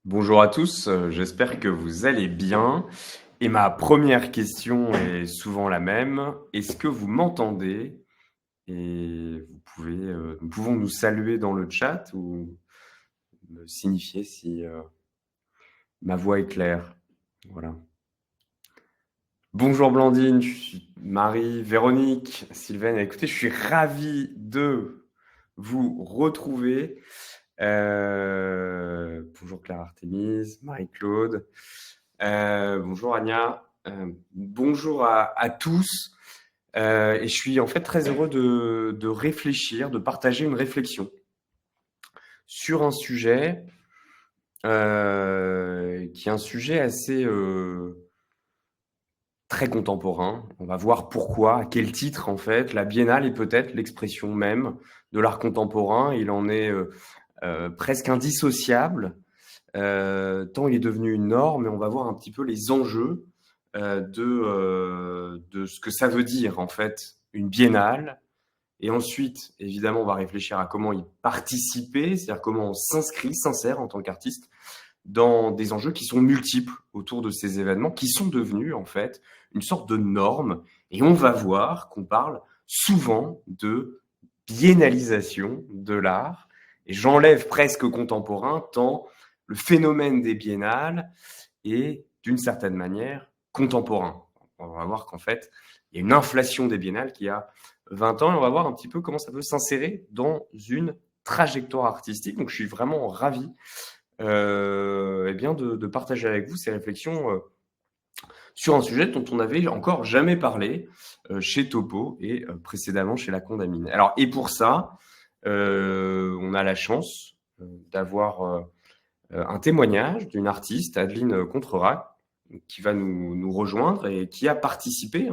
Bonjour à tous, j'espère que vous allez bien. Et ma première question est souvent la même. Est-ce que vous m'entendez? Et nous pouvons nous saluer dans le chat ou me signifier si ma voix est claire. Voilà. Bonjour Blandine, je suis Marie, Véronique, Sylvaine. Écoutez, je suis ravi de vous retrouver. Bonjour Claire Artémise, Marie-Claude. Bonjour Anya. Bonjour à tous. Et je suis en fait très heureux de réfléchir, de partager une réflexion sur un sujet qui est un sujet assez très contemporain. On va voir pourquoi, à quel titre en fait. La biennale est peut-être l'expression même de l'art contemporain. Il en est presque indissociable. Tant il est devenu une norme, et on va voir un petit peu les enjeux de ce que ça veut dire en fait une biennale. Et ensuite, évidemment, on va réfléchir à comment y participer, c'est-à-dire comment on s'insère en tant qu'artiste dans des enjeux qui sont multiples autour de ces événements, qui sont devenus en fait une sorte de norme. Et on va voir qu'on parle souvent de biennalisation de l'art. Et j'enlève presque contemporain, tant le phénomène des biennales est d'une certaine manière contemporain. On va voir qu'en fait, il y a une inflation des biennales qui a 20 ans et on va voir un petit peu comment ça peut s'insérer dans une trajectoire artistique. Donc je suis vraiment ravi eh bien de partager avec vous ces réflexions sur un sujet dont on n'avait encore jamais parlé chez Topo et précédemment chez La Condamine. Alors, et pour ça, on a la chance d'avoir un témoignage d'une artiste, Adeline Contrerac, qui va nous rejoindre et qui a participé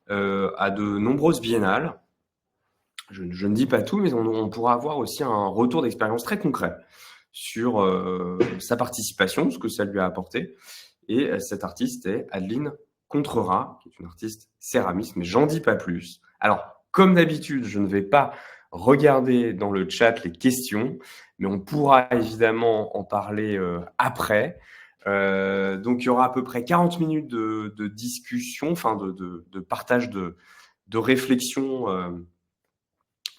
à de nombreuses biennales. Je ne dis pas tout, mais on pourra avoir aussi un retour d'expérience très concret sur sa participation, ce que ça lui a apporté. Et cette artiste est Adeline Contrera, qui est une artiste céramiste, mais j'en dis pas plus. Alors, comme d'habitude, je ne vais pas regarder dans le chat les questions, mais on pourra évidemment en parler après. Donc, il y aura à peu près 40 minutes de discussion, enfin de partage de réflexion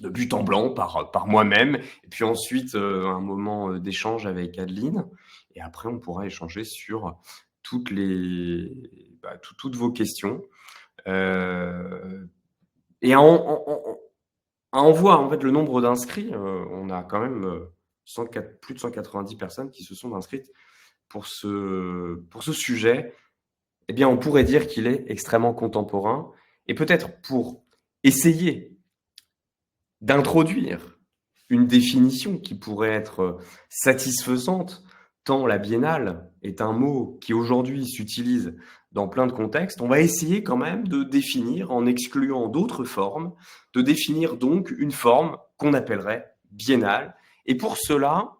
de but en blanc par moi-même, et puis ensuite un moment d'échange avec Adeline, et après on pourra échanger sur toutes toutes vos questions. Et on voit en fait le nombre d'inscrits, on a quand même plus de 190 personnes qui se sont inscrites pour ce sujet. Eh bien, on pourrait dire qu'il est extrêmement contemporain, et peut-être pour essayer d'introduire une définition qui pourrait être satisfaisante, tant la biennale est un mot qui aujourd'hui s'utilise dans plein de contextes, on va essayer quand même de définir, en excluant d'autres formes, de définir donc une forme qu'on appellerait biennale. Et pour cela,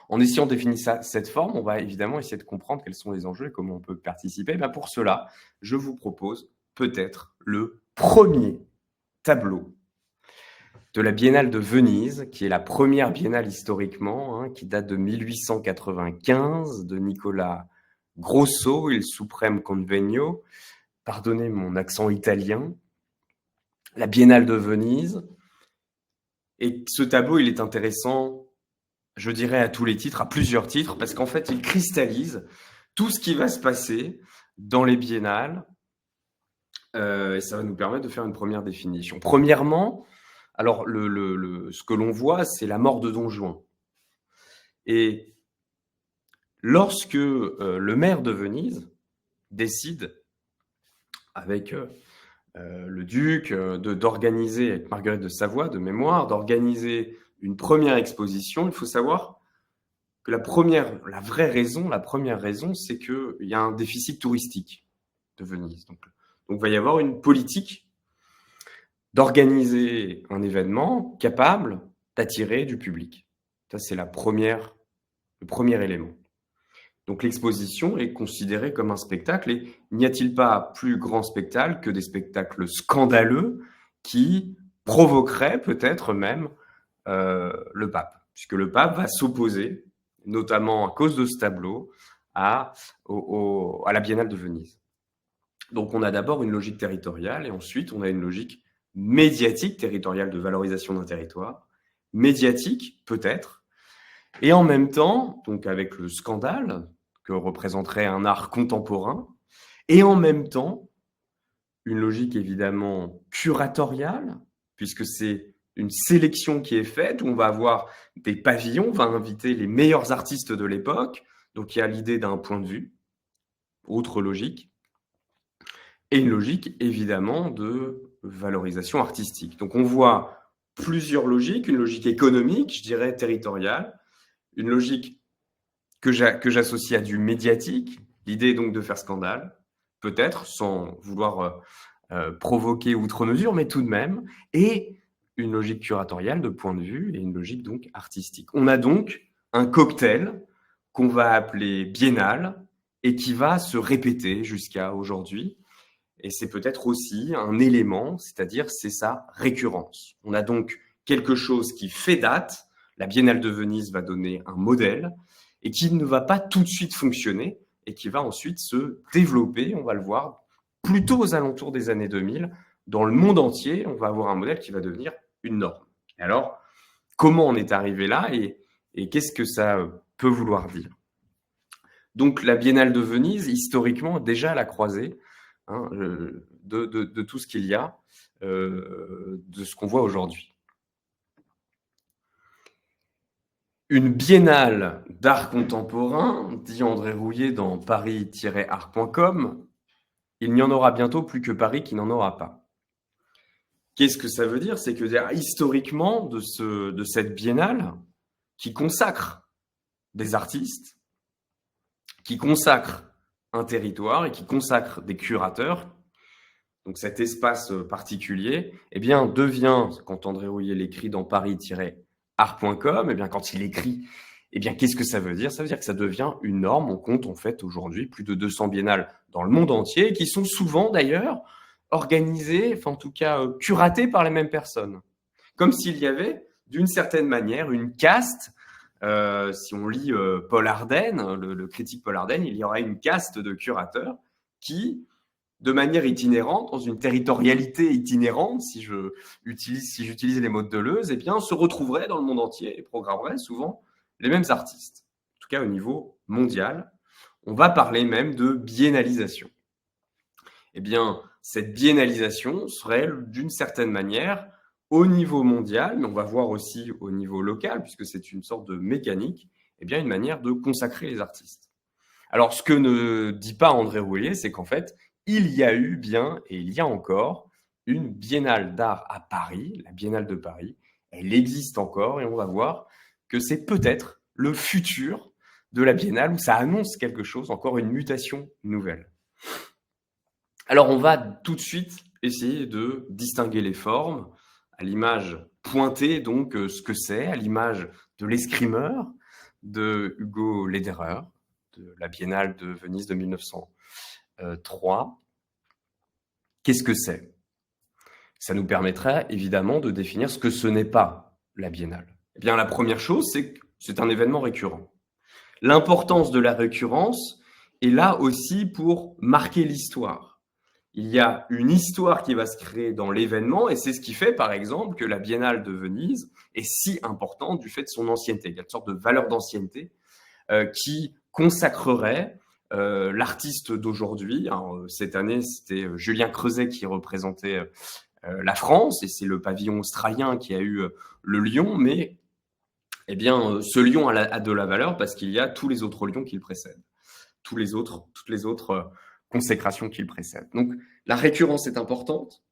en essayant de définir cette forme, on va évidemment essayer de comprendre quels sont les enjeux et comment on peut participer. Ben pour cela, je vous propose peut-être le premier tableau de la Biennale de Venise, qui est la première biennale historiquement, qui date de 1895, de Nicolas Grosso, il Supreme Convegno. Pardonnez mon accent italien. La Biennale de Venise. Et ce tableau, il est intéressant, je dirais, à tous les titres, à plusieurs titres, parce qu'en fait, il cristallise tout ce qui va se passer dans les biennales. Et ça va nous permettre de faire une première définition. Premièrement, alors, ce que l'on voit, c'est la mort de Don Juan. Et lorsque le maire de Venise décide, avec le duc, d'organiser, avec Marguerite de Savoie, de mémoire, d'organiser une première exposition, il faut savoir que la première raison, c'est qu'il y a un déficit touristique de Venise. Donc, il va y avoir une politique d'organiser un événement capable d'attirer du public. Ça, c'est le premier élément. Donc l'exposition est considérée comme un spectacle, et n'y a-t-il pas plus grand spectacle que des spectacles scandaleux qui provoqueraient peut-être même le pape, puisque le pape va s'opposer notamment à cause de ce tableau, à la Biennale de Venise. Donc on a d'abord une logique territoriale et ensuite on a une logique médiatique territoriale de valorisation d'un territoire, médiatique peut-être, et en même temps, donc avec le scandale que représenterait un art contemporain, et en même temps une logique évidemment curatoriale, puisque c'est une sélection qui est faite, où on va avoir des pavillons, on va inviter les meilleurs artistes de l'époque, donc il y a l'idée d'un point de vue, autre logique, et une logique évidemment de valorisation artistique. Donc on voit plusieurs logiques, une logique économique, je dirais territoriale, une logique que j'associe à du médiatique, l'idée donc de faire scandale, peut-être sans vouloir provoquer outre mesure, mais tout de même, et une logique curatoriale de point de vue et une logique donc artistique. On a donc un cocktail qu'on va appeler biennale et qui va se répéter jusqu'à aujourd'hui. Et c'est peut-être aussi un élément, c'est-à-dire c'est sa récurrence. On a donc quelque chose qui fait date, la Biennale de Venise va donner un modèle, et qui ne va pas tout de suite fonctionner, et qui va ensuite se développer, on va le voir, plutôt aux alentours des années 2000, dans le monde entier, on va avoir un modèle qui va devenir une norme. Et alors, comment on est arrivé là et qu'est-ce que ça peut vouloir dire? Donc la Biennale de Venise, historiquement, déjà à la croisée, hein, de tout ce qu'il y a, de ce qu'on voit aujourd'hui. Une biennale d'art contemporain, dit André Rouillet dans paris-art.com, il n'y en aura bientôt plus que Paris qui n'en aura pas. Qu'est-ce que ça veut dire? C'est que historiquement, de cette biennale, qui consacre des artistes, qui consacre un territoire et qui consacre des curateurs, donc cet espace particulier, eh bien, devient, quand André Rouillet l'écrit dans paris-art.com, eh bien, quand il écrit, eh bien, qu'est-ce que ça veut dire? Ça veut dire que ça devient une norme. On compte en fait aujourd'hui plus de 200 biennales dans le monde entier, qui sont souvent d'ailleurs organisées, enfin en tout cas curatées par les mêmes personnes. Comme s'il y avait, d'une certaine manière, une caste. Si on lit Paul Ardenne, le critique Paul Ardenne, il y aurait une caste de curateurs qui, de manière itinérante, dans une territorialité itinérante, si j'utilise les mots de Deleuze, eh bien, se retrouveraient dans le monde entier et programmeraient souvent les mêmes artistes. En tout cas, au niveau mondial, on va parler même de biennalisation. Eh bien, cette biennalisation serait, d'une certaine manière, au niveau mondial, mais on va voir aussi au niveau local, puisque c'est une sorte de mécanique, eh bien, une manière de consacrer les artistes. Alors, ce que ne dit pas André Rouillet, c'est qu'en fait, il y a eu bien, et il y a encore, une biennale d'art à Paris, la Biennale de Paris. Elle existe encore et on va voir que c'est peut-être le futur de la biennale où ça annonce quelque chose, encore une mutation nouvelle. Alors, on va tout de suite essayer de distinguer les formes, à l'image pointée, donc, ce que c'est, à l'image de l'escrimeur de Hugo Lederer, de la Biennale de Venise de 1903. Qu'est-ce que c'est? Ça nous permettra évidemment de définir ce que ce n'est pas la Biennale. Eh bien, la première chose, c'est que c'est un événement récurrent. L'importance de la récurrence est là aussi pour marquer l'histoire. Il y a une histoire qui va se créer dans l'événement et c'est ce qui fait, par exemple, que la Biennale de Venise est si importante du fait de son ancienneté. Il y a une sorte de valeur d'ancienneté qui consacrerait l'artiste d'aujourd'hui. Cette année, c'était Julien Creuset qui représentait la France, et c'est le pavillon australien qui a eu le lion, mais eh bien, ce lion a de la valeur parce qu'il y a tous les autres lions qui le précèdent, toutes les autres consécrations qui le précèdent. Donc, la récurrence est importante,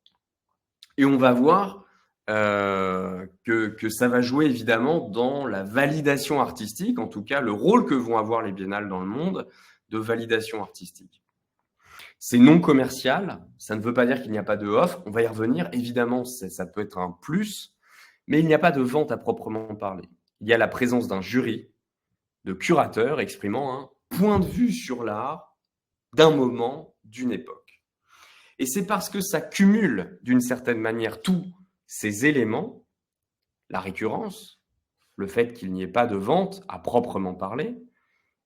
et on va voir que ça va jouer évidemment dans la validation artistique, en tout cas le rôle que vont avoir les biennales dans le monde de validation artistique. C'est non commercial, ça ne veut pas dire qu'il n'y a pas de offre, on va y revenir, évidemment ça peut être un plus, mais il n'y a pas de vente à proprement parler. Il y a la présence d'un jury, de curateurs exprimant un point de vue sur l'art d'un moment, d'une époque. Et c'est parce que ça cumule d'une certaine manière tous ces éléments, la récurrence, le fait qu'il n'y ait pas de vente à proprement parler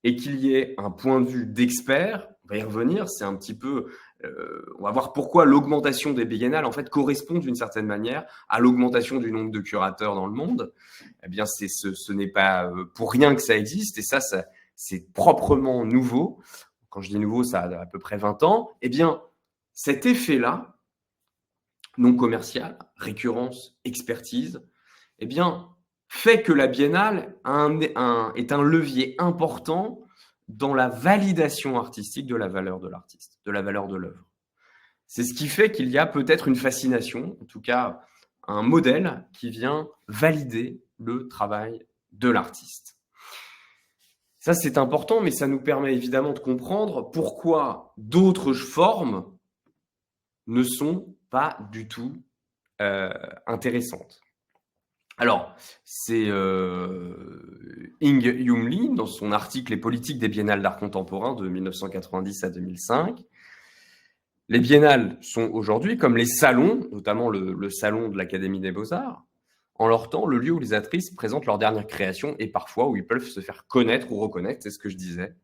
et qu'il y ait un point de vue d'expert. On va y revenir, c'est un petit peu, on va voir pourquoi l'augmentation des biennales en fait correspond d'une certaine manière à l'augmentation du nombre de curateurs dans le monde. Eh bien, ce n'est pas pour rien que ça existe, et ça c'est proprement nouveau. Quand je dis nouveau, ça a à peu près 20 ans. Eh bien, cet effet-là, non commercial, récurrence, expertise, eh bien, fait que la biennale est un levier important dans la validation artistique de la valeur de l'artiste, de la valeur de l'œuvre. C'est ce qui fait qu'il y a peut-être une fascination, en tout cas un modèle qui vient valider le travail de l'artiste. Ça, c'est important, mais ça nous permet évidemment de comprendre pourquoi d'autres formes ne sont pas du tout intéressantes. Alors, c'est Ing Youm Lee, dans son article « Les politiques des biennales d'art contemporain » de 1990 à 2005. Les biennales sont aujourd'hui, comme les salons, notamment le salon de l'Académie des Beaux-Arts, en leur temps, le lieu où les artistes présentent leurs dernières créations et parfois où ils peuvent se faire connaître ou reconnaître, c'est ce que je disais.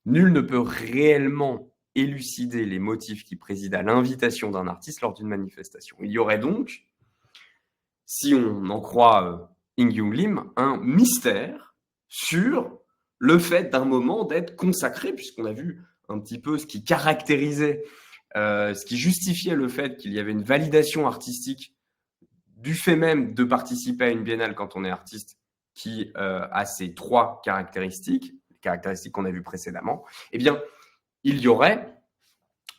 Nul ne peut réellement élucider les motifs qui président à l'invitation d'un artiste lors d'une manifestation. Il y aurait donc, si on en croit Ing Youm Lee, un mystère sur le fait d'un moment d'être consacré, puisqu'on a vu un petit peu ce qui caractérisait, ce qui justifiait le fait qu'il y avait une validation artistique du fait même de participer à une biennale quand on est artiste qui a ces trois caractéristiques, les caractéristiques qu'on a vues précédemment, eh bien, il y aurait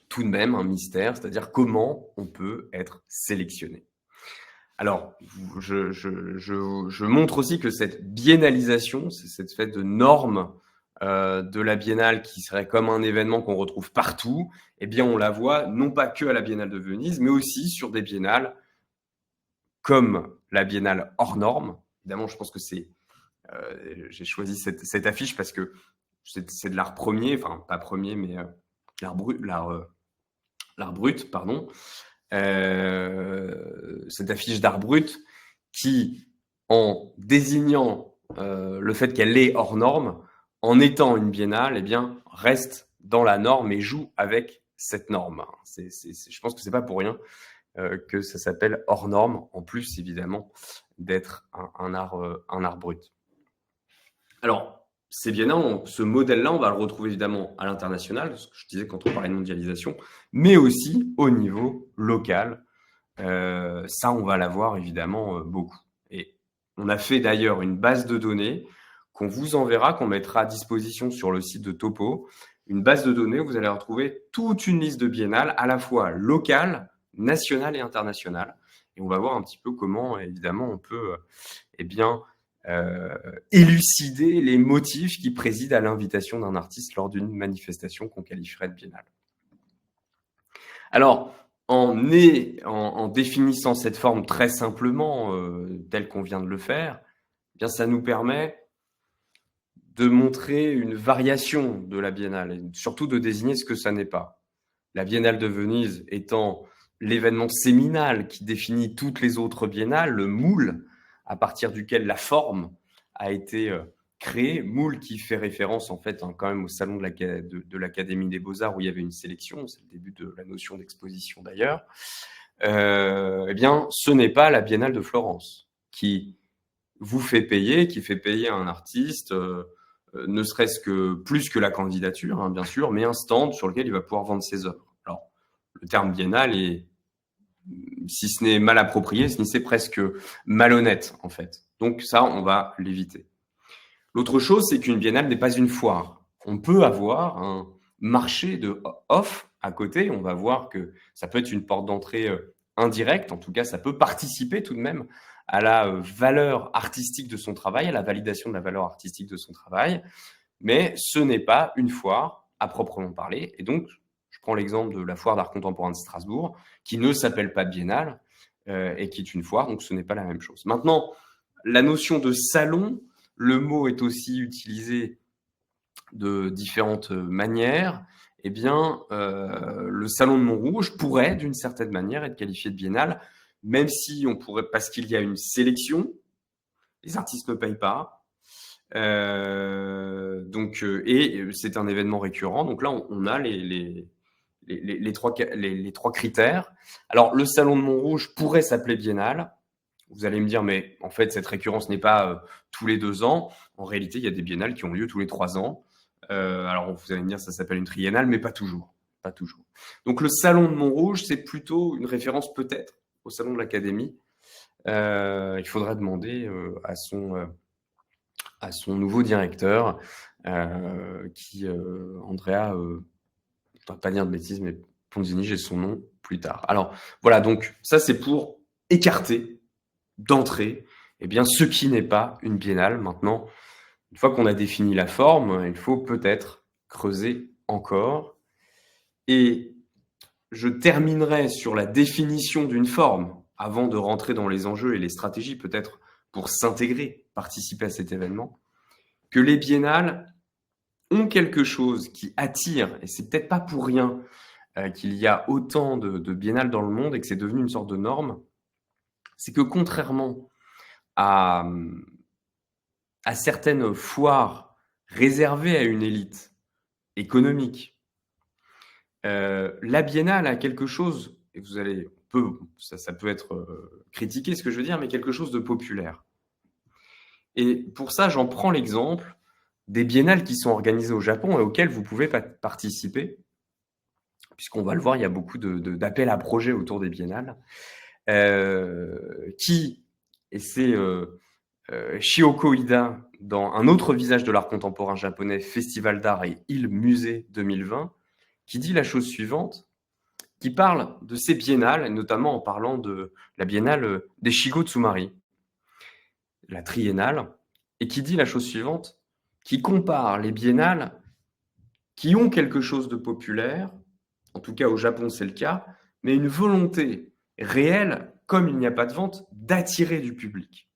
tout de même un mystère, c'est-à-dire comment on peut être sélectionné. Alors, je montre aussi que cette biennalisation, c'est cette fait de normes de la biennale qui serait comme un événement qu'on retrouve partout, eh bien, on la voit non pas que à la Biennale de Venise, mais aussi sur des biennales comme la biennale hors norme. Évidemment, je pense que c'est... j'ai choisi cette affiche parce que c'est de l'art premier, enfin, pas premier, mais l'art brut, pardon. Cette affiche d'art brut qui, en désignant le fait qu'elle est hors norme, en étant une biennale, eh bien, reste dans la norme et joue avec cette norme. Je pense que c'est pas pour rien que ça s'appelle hors norme, en plus évidemment d'être un art brut. Alors, c'est bien, ce modèle-là, on va le retrouver évidemment à l'international, ce que je disais quand on parlait de mondialisation, mais aussi au niveau local. Ça, on va l'avoir évidemment beaucoup. Et on a fait d'ailleurs une base de données qu'on vous enverra, qu'on mettra à disposition sur le site de Topo. Une base de données où vous allez retrouver toute une liste de biennales, à la fois locales, nationales et internationales. Et on va voir un petit peu comment, évidemment, on peut élucider les motifs qui président à l'invitation d'un artiste lors d'une manifestation qu'on qualifierait de biennale. Alors, en définissant cette forme très simplement, telle qu'on vient de le faire, eh bien, ça nous permet de montrer une variation de la biennale et surtout de désigner ce que ça n'est pas. La Biennale de Venise étant l'événement séminal qui définit toutes les autres biennales, le moule à partir duquel la forme a été créée, moule qui fait référence en fait quand même au salon de l'Académie des Beaux-Arts où il y avait une sélection, c'est le début de la notion d'exposition d'ailleurs. Eh bien, ce n'est pas la Biennale de Florence qui vous fait payer, qui fait payer à un artiste, ne serait-ce que plus que la candidature, hein, bien sûr, mais un stand sur lequel il va pouvoir vendre ses œuvres. Alors, le terme biennale est, si ce n'est mal approprié, si c'est presque malhonnête, en fait. Donc ça, on va l'éviter. L'autre chose, c'est qu'une biennale n'est pas une foire. On peut avoir un marché de off à côté. On va voir que ça peut être une porte d'entrée indirecte. En tout cas, ça peut participer tout de même à la valeur artistique de son travail, à la validation de la valeur artistique de son travail. Mais ce n'est pas une foire à proprement parler. Et donc, je prends l'exemple de la foire d'art contemporain de Strasbourg, qui ne s'appelle pas biennale et qui est une foire, donc ce n'est pas la même chose. Maintenant, la notion de salon, le mot est aussi utilisé de différentes manières. Eh bien, le salon de Montrouge pourrait, d'une certaine manière, être qualifié de biennale, même si on pourrait, parce qu'il y a une sélection, Les artistes ne payent pas. Et c'est un événement récurrent. Donc là, on a les trois critères. Alors, le Salon de Montrouge pourrait s'appeler biennale. Vous allez me dire, mais en fait, cette récurrence n'est pas tous les 2 ans. En réalité, il y a des biennales qui ont lieu tous les 3 ans. Alors, vous allez me dire, ça s'appelle une triennale, mais pas toujours. Pas toujours. Donc, le Salon de Montrouge, c'est plutôt une référence peut-être au Salon de l'Académie. Il faudra demander à son nouveau directeur, Andrea, je ne vais pas dire de bêtises, mais Ponzini, j'ai son nom plus tard. Alors, voilà, donc ça, c'est pour écarter d'entrée ce qui n'est pas une biennale. Maintenant, une fois qu'on a défini la forme, il faut peut-être creuser encore. Et je terminerai sur la définition d'une forme avant de rentrer dans les enjeux et les stratégies peut-être pour s'intégrer, participer à cet événement, que les biennales ont quelque chose qui attire, et c'est peut-être pas pour rien qu'il y a autant de biennales dans le monde et que c'est devenu une sorte de norme, c'est que contrairement à certaines foires réservées à une élite économique, la biennale a quelque chose, et ça peut être critiqué ce que je veux dire, mais quelque chose de populaire. Et pour ça, j'en prends l'exemple des biennales qui sont organisées au Japon et auxquelles vous pouvez participer, puisqu'on va le voir, il y a beaucoup d'appels à projets autour des biennales, et c'est Shioko Ida, dans Un autre visage de l'art contemporain japonais, Festival d'art et île musée 2020, qui dit la chose suivante, qui parle de ces biennales, notamment en parlant de la biennale des Shigo Tsumari, la triennale, et qui dit la chose suivante, qui compare les biennales qui ont quelque chose de populaire, en tout cas au Japon c'est le cas, mais une volonté réelle, comme il n'y a pas de vente, d'attirer du public.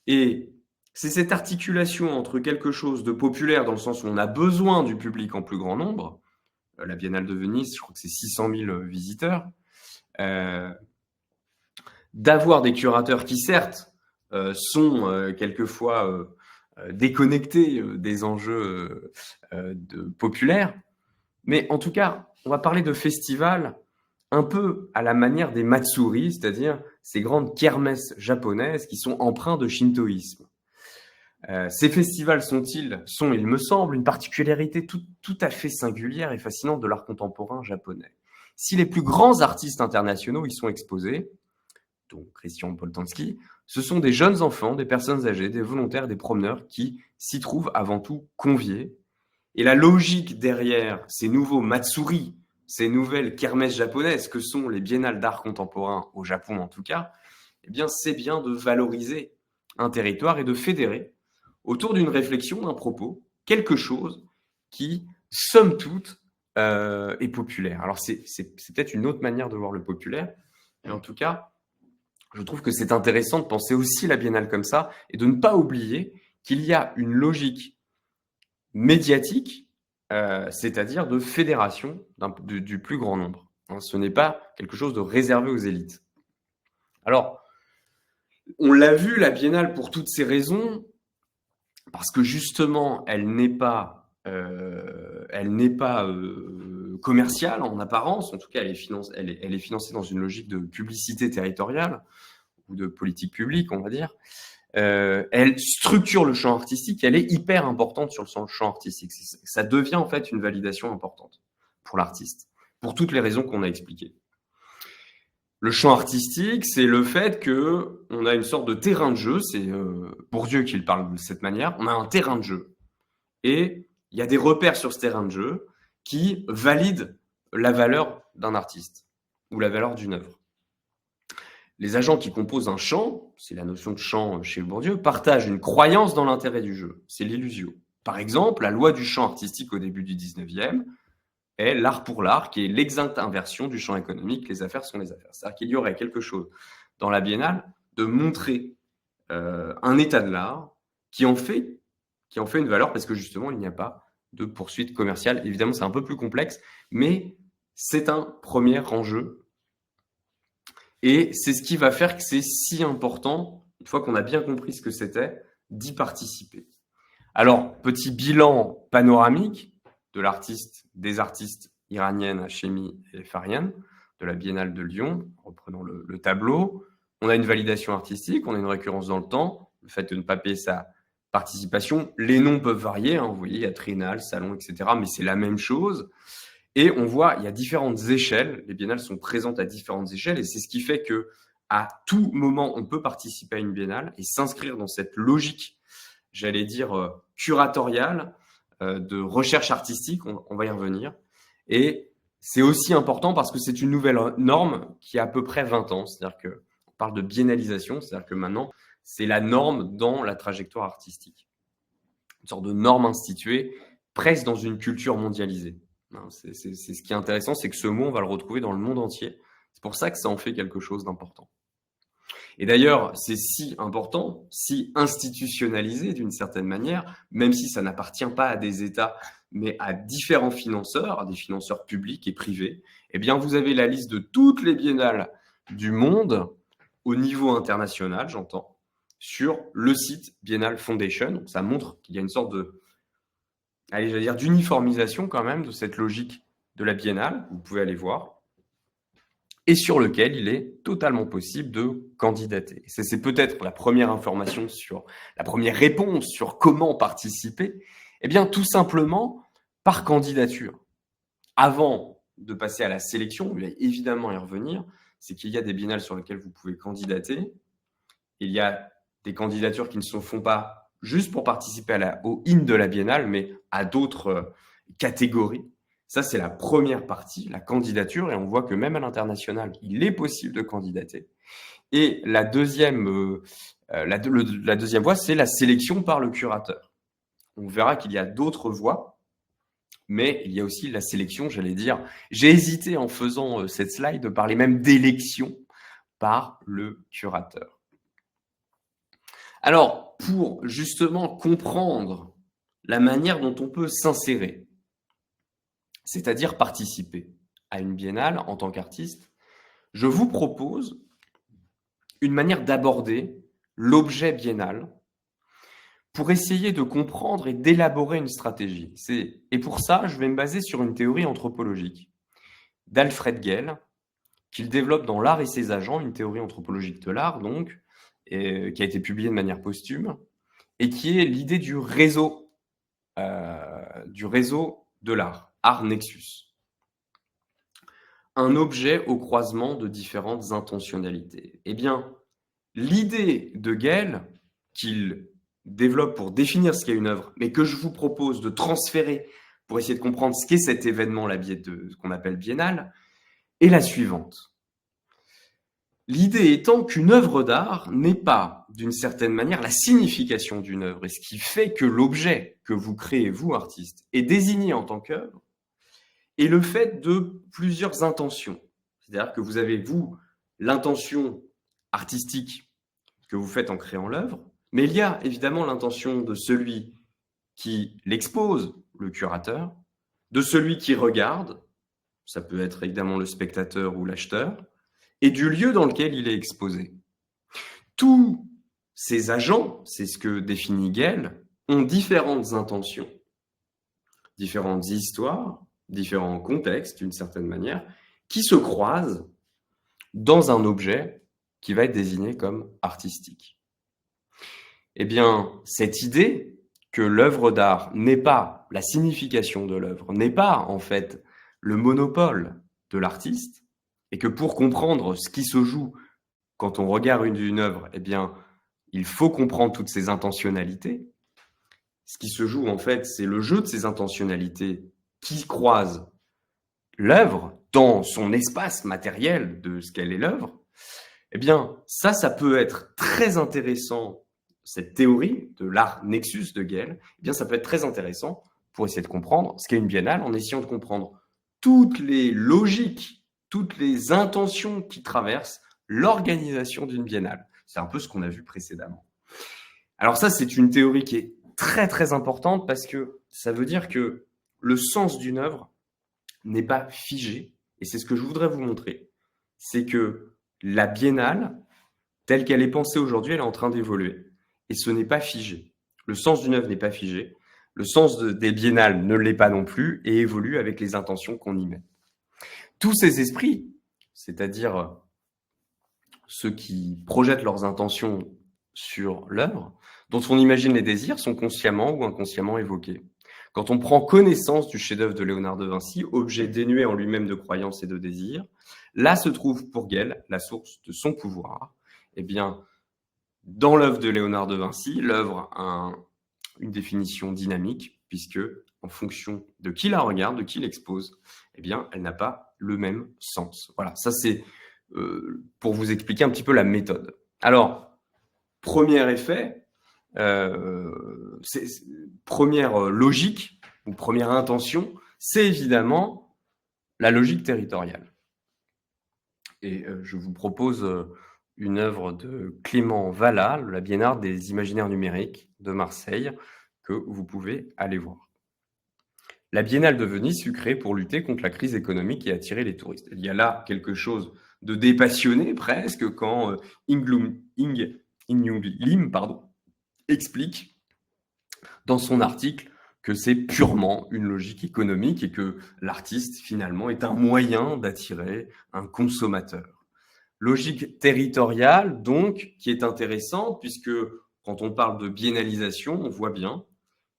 Et c'est cette articulation entre quelque chose de populaire dans le sens où on a besoin du public en plus grand nombre, la Biennale de Venise, je crois que c'est 600 000 visiteurs, d'avoir des curateurs qui certes sont quelquefois déconnectés des enjeux populaires, mais en tout cas, on va parler de festivals un peu à la manière des matsuri, c'est-à-dire ces grandes kermesses japonaises qui sont empreintes de shintoïsme. Ces festivals sont, il me semble, une particularité tout à fait singulière et fascinante de l'art contemporain japonais. Si les plus grands artistes internationaux y sont exposés, donc Christian Boltanski, ce sont des jeunes enfants, des personnes âgées, des volontaires, des promeneurs qui s'y trouvent avant tout conviés. Et la logique derrière ces nouveaux matsuri, ces nouvelles kermesses japonaises que sont les biennales d'art contemporain au Japon en tout cas, c'est bien de valoriser un territoire et de fédérer autour d'une réflexion, d'un propos, quelque chose qui, somme toute, est populaire. Alors c'est peut-être une autre manière de voir le populaire, mais en tout cas, je trouve que c'est intéressant de penser aussi la biennale comme ça et de ne pas oublier qu'il y a une logique médiatique, c'est-à-dire de fédération du plus grand nombre. Ce n'est pas quelque chose de réservé aux élites. Alors, on l'a vu, la biennale, pour toutes ces raisons, parce que justement, elle n'est pas commerciale en apparence, en tout cas, elle est financée dans une logique de publicité territoriale ou de politique publique, on va dire. Elle structure le champ artistique, elle est hyper importante sur le champ artistique. Ça devient en fait une validation importante pour l'artiste, pour toutes les raisons qu'on a expliquées. Le champ artistique, c'est le fait qu'on a une sorte de terrain de jeu, c'est Bourdieu qui le parle de cette manière, on a un terrain de jeu. Et il y a des repères sur ce terrain de jeu qui valident la valeur d'un artiste ou la valeur d'une œuvre. Les agents qui composent un champ, c'est la notion de champ chez Bourdieu, partagent une croyance dans l'intérêt du jeu, c'est l'illusio. Par exemple, la loi du champ artistique au début du 19e est l'art pour l'art, qui est l'exacte inversion du champ économique, les affaires sont les affaires. C'est-à-dire qu'il y aurait quelque chose dans la biennale de montrer un état de l'art qui en fait une valeur, parce que justement, il n'y a pas de poursuite commerciale. Évidemment, c'est un peu plus complexe, mais c'est un premier enjeu. Et c'est ce qui va faire que c'est si important une fois qu'on a bien compris ce que c'était, d'y participer. Alors, petit bilan panoramique de des artistes iraniennes Hachemi et Farian, de la Biennale de Lyon, reprenons le tableau. On a une validation artistique, on a une récurrence dans le temps, le fait de ne pas payer sa participation. Les noms peuvent varier, hein, vous voyez, il y a Trinal, Salon, etc., mais c'est la même chose. Et on voit, il y a différentes échelles, les biennales sont présentes à différentes échelles, et c'est ce qui fait que à tout moment, on peut participer à une biennale et s'inscrire dans cette logique, j'allais dire, curatoriale, de recherche artistique, on va y revenir. Et c'est aussi important parce que c'est une nouvelle norme qui a à peu près 20 ans, c'est-à-dire qu'on parle de biennalisation, c'est-à-dire que maintenant, c'est la norme dans la trajectoire artistique. Une sorte de norme instituée, presque dans une culture mondialisée. C'est ce qui est intéressant, c'est que ce mot, on va le retrouver dans le monde entier. C'est pour ça que ça en fait quelque chose d'important. Et d'ailleurs, c'est si important, si institutionnalisé d'une certaine manière, même si ça n'appartient pas à des États, mais à différents financeurs, à des financeurs publics et privés. Eh bien, vous avez la liste de toutes les biennales du monde, au niveau international, j'entends, sur le site Biennale Foundation. Donc, ça montre qu'il y a une sorte de, allez, j'allais dire, d'uniformisation quand même de cette logique de la biennale. Vous pouvez aller voir. Et sur lequel il est totalement possible de candidater. C'est peut-être la première information la première réponse sur comment participer. Eh bien, tout simplement par candidature. Avant de passer à la sélection, il va évidemment y revenir, c'est qu'il y a des biennales sur lesquelles vous pouvez candidater. Il y a des candidatures qui ne se font pas juste pour participer au in de la biennale, mais à d'autres catégories. Ça, c'est la première partie, la candidature, et on voit que même à l'international, il est possible de candidater. Et la deuxième voie, c'est la sélection par le curateur. On verra qu'il y a d'autres voies, mais il y a aussi la sélection, j'allais dire. J'ai hésité en faisant cette slide de parler même d'élection par le curateur. Alors, pour justement comprendre la manière dont on peut s'insérer, c'est-à-dire participer à une biennale en tant qu'artiste, je vous propose une manière d'aborder l'objet biennal pour essayer de comprendre et d'élaborer une stratégie. Et pour ça, je vais me baser sur une théorie anthropologique d'Alfred Gell, qu'il développe dans L'art et ses agents, une théorie anthropologique de l'art, donc, qui a été publiée de manière posthume, et qui est l'idée du réseau de l'art, Art Nexus. Un objet au croisement de différentes intentionnalités. Eh bien, l'idée de Gell, qu'il développe pour définir ce qu'est une œuvre, mais que je vous propose de transférer pour essayer de comprendre ce qu'est cet événement, ce qu'on appelle biennale, est la suivante. L'idée étant qu'une œuvre d'art n'est pas, d'une certaine manière, la signification d'une œuvre. Et ce qui fait que l'objet que vous créez, vous, artiste, est désigné en tant qu'œuvre, est le fait de plusieurs intentions. C'est-à-dire que vous avez, vous, l'intention artistique que vous faites en créant l'œuvre, mais il y a évidemment l'intention de celui qui l'expose, le curateur, de celui qui regarde, ça peut être évidemment le spectateur ou l'acheteur, et du lieu dans lequel il est exposé. Tous ces agents, c'est ce que définit Gell, ont différentes intentions, différentes histoires, différents contextes, d'une certaine manière, qui se croisent dans un objet qui va être désigné comme artistique. Eh bien, cette idée que l'œuvre d'art n'est pas la signification de l'œuvre, n'est pas en fait le monopole de l'artiste, et que pour comprendre ce qui se joue quand on regarde une œuvre, eh bien, il faut comprendre toutes ces intentionnalités. Ce qui se joue, en fait, c'est le jeu de ces intentionnalités qui croisent l'œuvre dans son espace matériel de ce qu'elle est l'œuvre. Eh bien, ça peut être très intéressant, cette théorie de l'art nexus de Gell, eh bien, ça peut être très intéressant pour essayer de comprendre ce qu'est une biennale en essayant de comprendre toutes les logiques, toutes les intentions qui traversent l'organisation d'une biennale. C'est un peu ce qu'on a vu précédemment. Alors ça, c'est une théorie qui est très, très importante parce que ça veut dire que le sens d'une œuvre n'est pas figé. Et c'est ce que je voudrais vous montrer. C'est que la biennale, telle qu'elle est pensée aujourd'hui, elle est en train d'évoluer. Et ce n'est pas figé. Le sens d'une œuvre n'est pas figé. Le sens des biennales ne l'est pas non plus et évolue avec les intentions qu'on y met. Tous ces esprits, c'est-à-dire ceux qui projettent leurs intentions sur l'œuvre, dont on imagine les désirs, sont consciemment ou inconsciemment évoqués. Quand on prend connaissance du chef-d'œuvre de Léonard de Vinci, objet dénué en lui-même de croyances et de désirs, là se trouve pour Gell la source de son pouvoir. Eh bien, dans l'œuvre de Léonard de Vinci, l'œuvre a une définition dynamique, puisque en fonction de qui la regarde, de qui l'expose, eh bien, elle n'a pas le même sens. Voilà, ça c'est pour vous expliquer un petit peu la méthode. Alors, premier effet, première logique ou première intention, c'est évidemment la logique territoriale. Et je vous propose une œuvre de Clément Vallat, La Biennale des imaginaires numériques de Marseille, que vous pouvez aller voir. La Biennale de Venise fut créée pour lutter contre la crise économique et attirer les touristes. Il y a là quelque chose de dépassionné presque quand Ing Lim explique dans son article que c'est purement une logique économique et que l'artiste finalement est un moyen d'attirer un consommateur. Logique territoriale donc qui est intéressante puisque quand on parle de biennalisation, on voit bien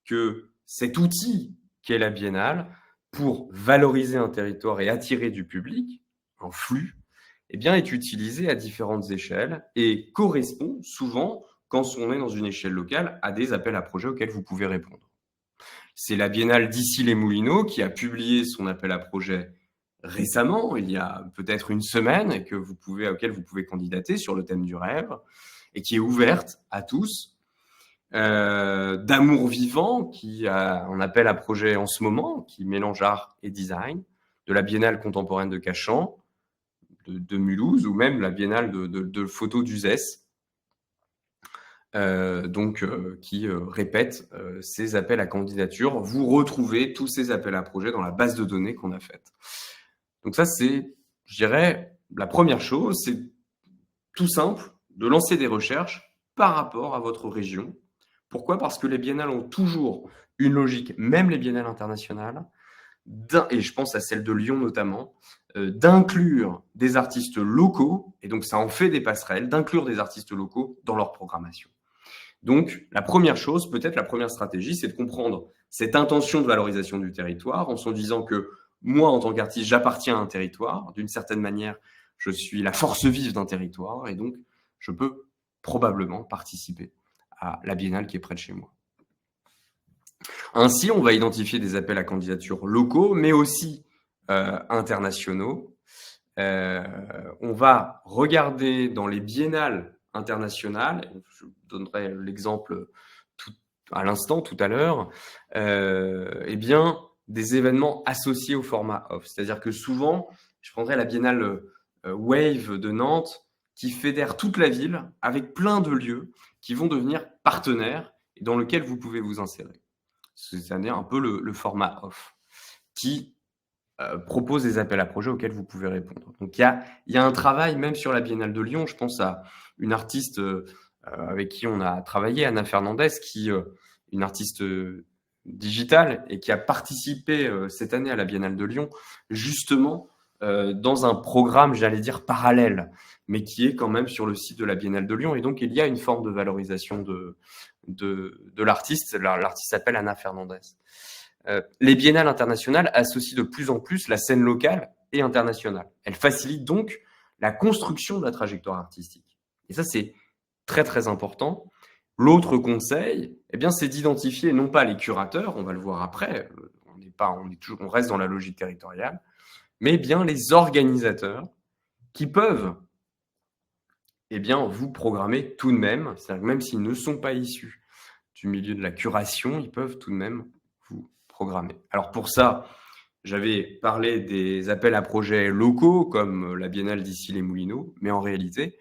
que cet outil qu'est la biennale pour valoriser un territoire et attirer du public, un flux, eh bien, est utilisé à différentes échelles et correspond souvent, quand on est dans une échelle locale, à des appels à projets auxquels vous pouvez répondre. C'est la Biennale d'Issy-les-Moulineaux qui a publié son appel à projet récemment, il y a peut-être une semaine, et auquel vous pouvez candidater sur le thème du rêve, et qui est ouverte à tous. D'Amour Vivant, qui a un appel à projet en ce moment, qui mélange art et design, de la Biennale contemporaine de Cachan, de Mulhouse, ou même la Biennale de photos d'Uzès, qui répète ces appels à candidature. Vous retrouvez tous ces appels à projets dans la base de données qu'on a faite. Donc ça, c'est, je dirais, la première chose, c'est tout simple, de lancer des recherches par rapport à votre région. Pourquoi ? Parce que les biennales ont toujours une logique, même les biennales internationales, et je pense à celle de Lyon notamment, d'inclure des artistes locaux, et donc ça en fait des passerelles, d'inclure des artistes locaux dans leur programmation. Donc, la première chose, peut-être la première stratégie, c'est de comprendre cette intention de valorisation du territoire en se disant que moi, en tant qu'artiste, j'appartiens à un territoire. D'une certaine manière, je suis la force vive d'un territoire et donc je peux probablement participer à la biennale qui est près de chez moi. Ainsi, on va identifier des appels à candidature locaux, mais aussi internationaux. On va regarder dans les biennales internationales, je donnerai l'exemple à l'instant, tout à l'heure, eh bien, des événements associés au format off. C'est-à-dire que souvent, je prendrai la biennale Wave de Nantes qui fédère toute la ville avec plein de lieux qui vont devenir partenaires et dans lesquels vous pouvez vous insérer. C'est-à-dire un peu le format off qui propose des appels à projets auxquels vous pouvez répondre. Donc, il y a un travail, même sur la Biennale de Lyon, je pense à une artiste avec qui on a travaillé, Anna Fernandez, une artiste digitale et qui a participé cette année à la Biennale de Lyon, justement dans un programme, j'allais dire, parallèle, mais qui est quand même sur le site de la Biennale de Lyon. Et donc, il y a une forme de valorisation de l'artiste. L'artiste s'appelle Anna Fernandez. Les biennales internationales associent de plus en plus la scène locale et internationale. Elles facilitent donc la construction de la trajectoire artistique. Et ça, c'est très, très important. L'autre conseil, eh bien, c'est d'identifier non pas les curateurs, on va le voir après, on reste dans la logique territoriale, mais bien les organisateurs qui peuvent eh bien, vous programmer tout de même, c'est-à-dire que même s'ils ne sont pas issus du milieu de la curation, ils peuvent tout de même vous programmer. Alors pour ça, j'avais parlé des appels à projets locaux comme la Biennale d'Issy-les-Moulineaux, mais en réalité,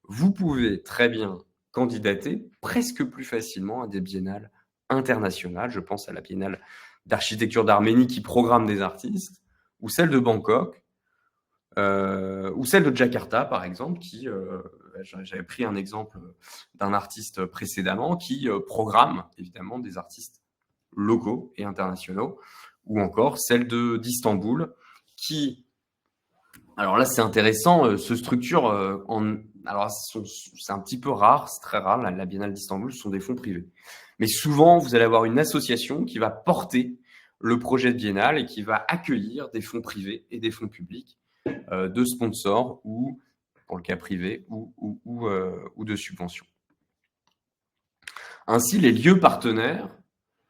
vous pouvez très bien candidater presque plus facilement à des biennales internationales. Je pense à la Biennale d'architecture d'Arménie qui programme des artistes, ou celle de Bangkok, ou celle de Jakarta, par exemple, qui j'avais pris un exemple d'un artiste précédemment qui programme évidemment des artistes locaux et internationaux, ou encore celle d'Istanbul qui, alors là c'est intéressant, se structure alors c'est un petit peu rare, c'est très rare, la Biennale d'Istanbul, ce sont des fonds privés. Mais souvent, vous allez avoir une association qui va porter le projet de biennale et qui va accueillir des fonds privés et des fonds publics de sponsors ou, pour le cas privé, ou de subventions. Ainsi, les lieux partenaires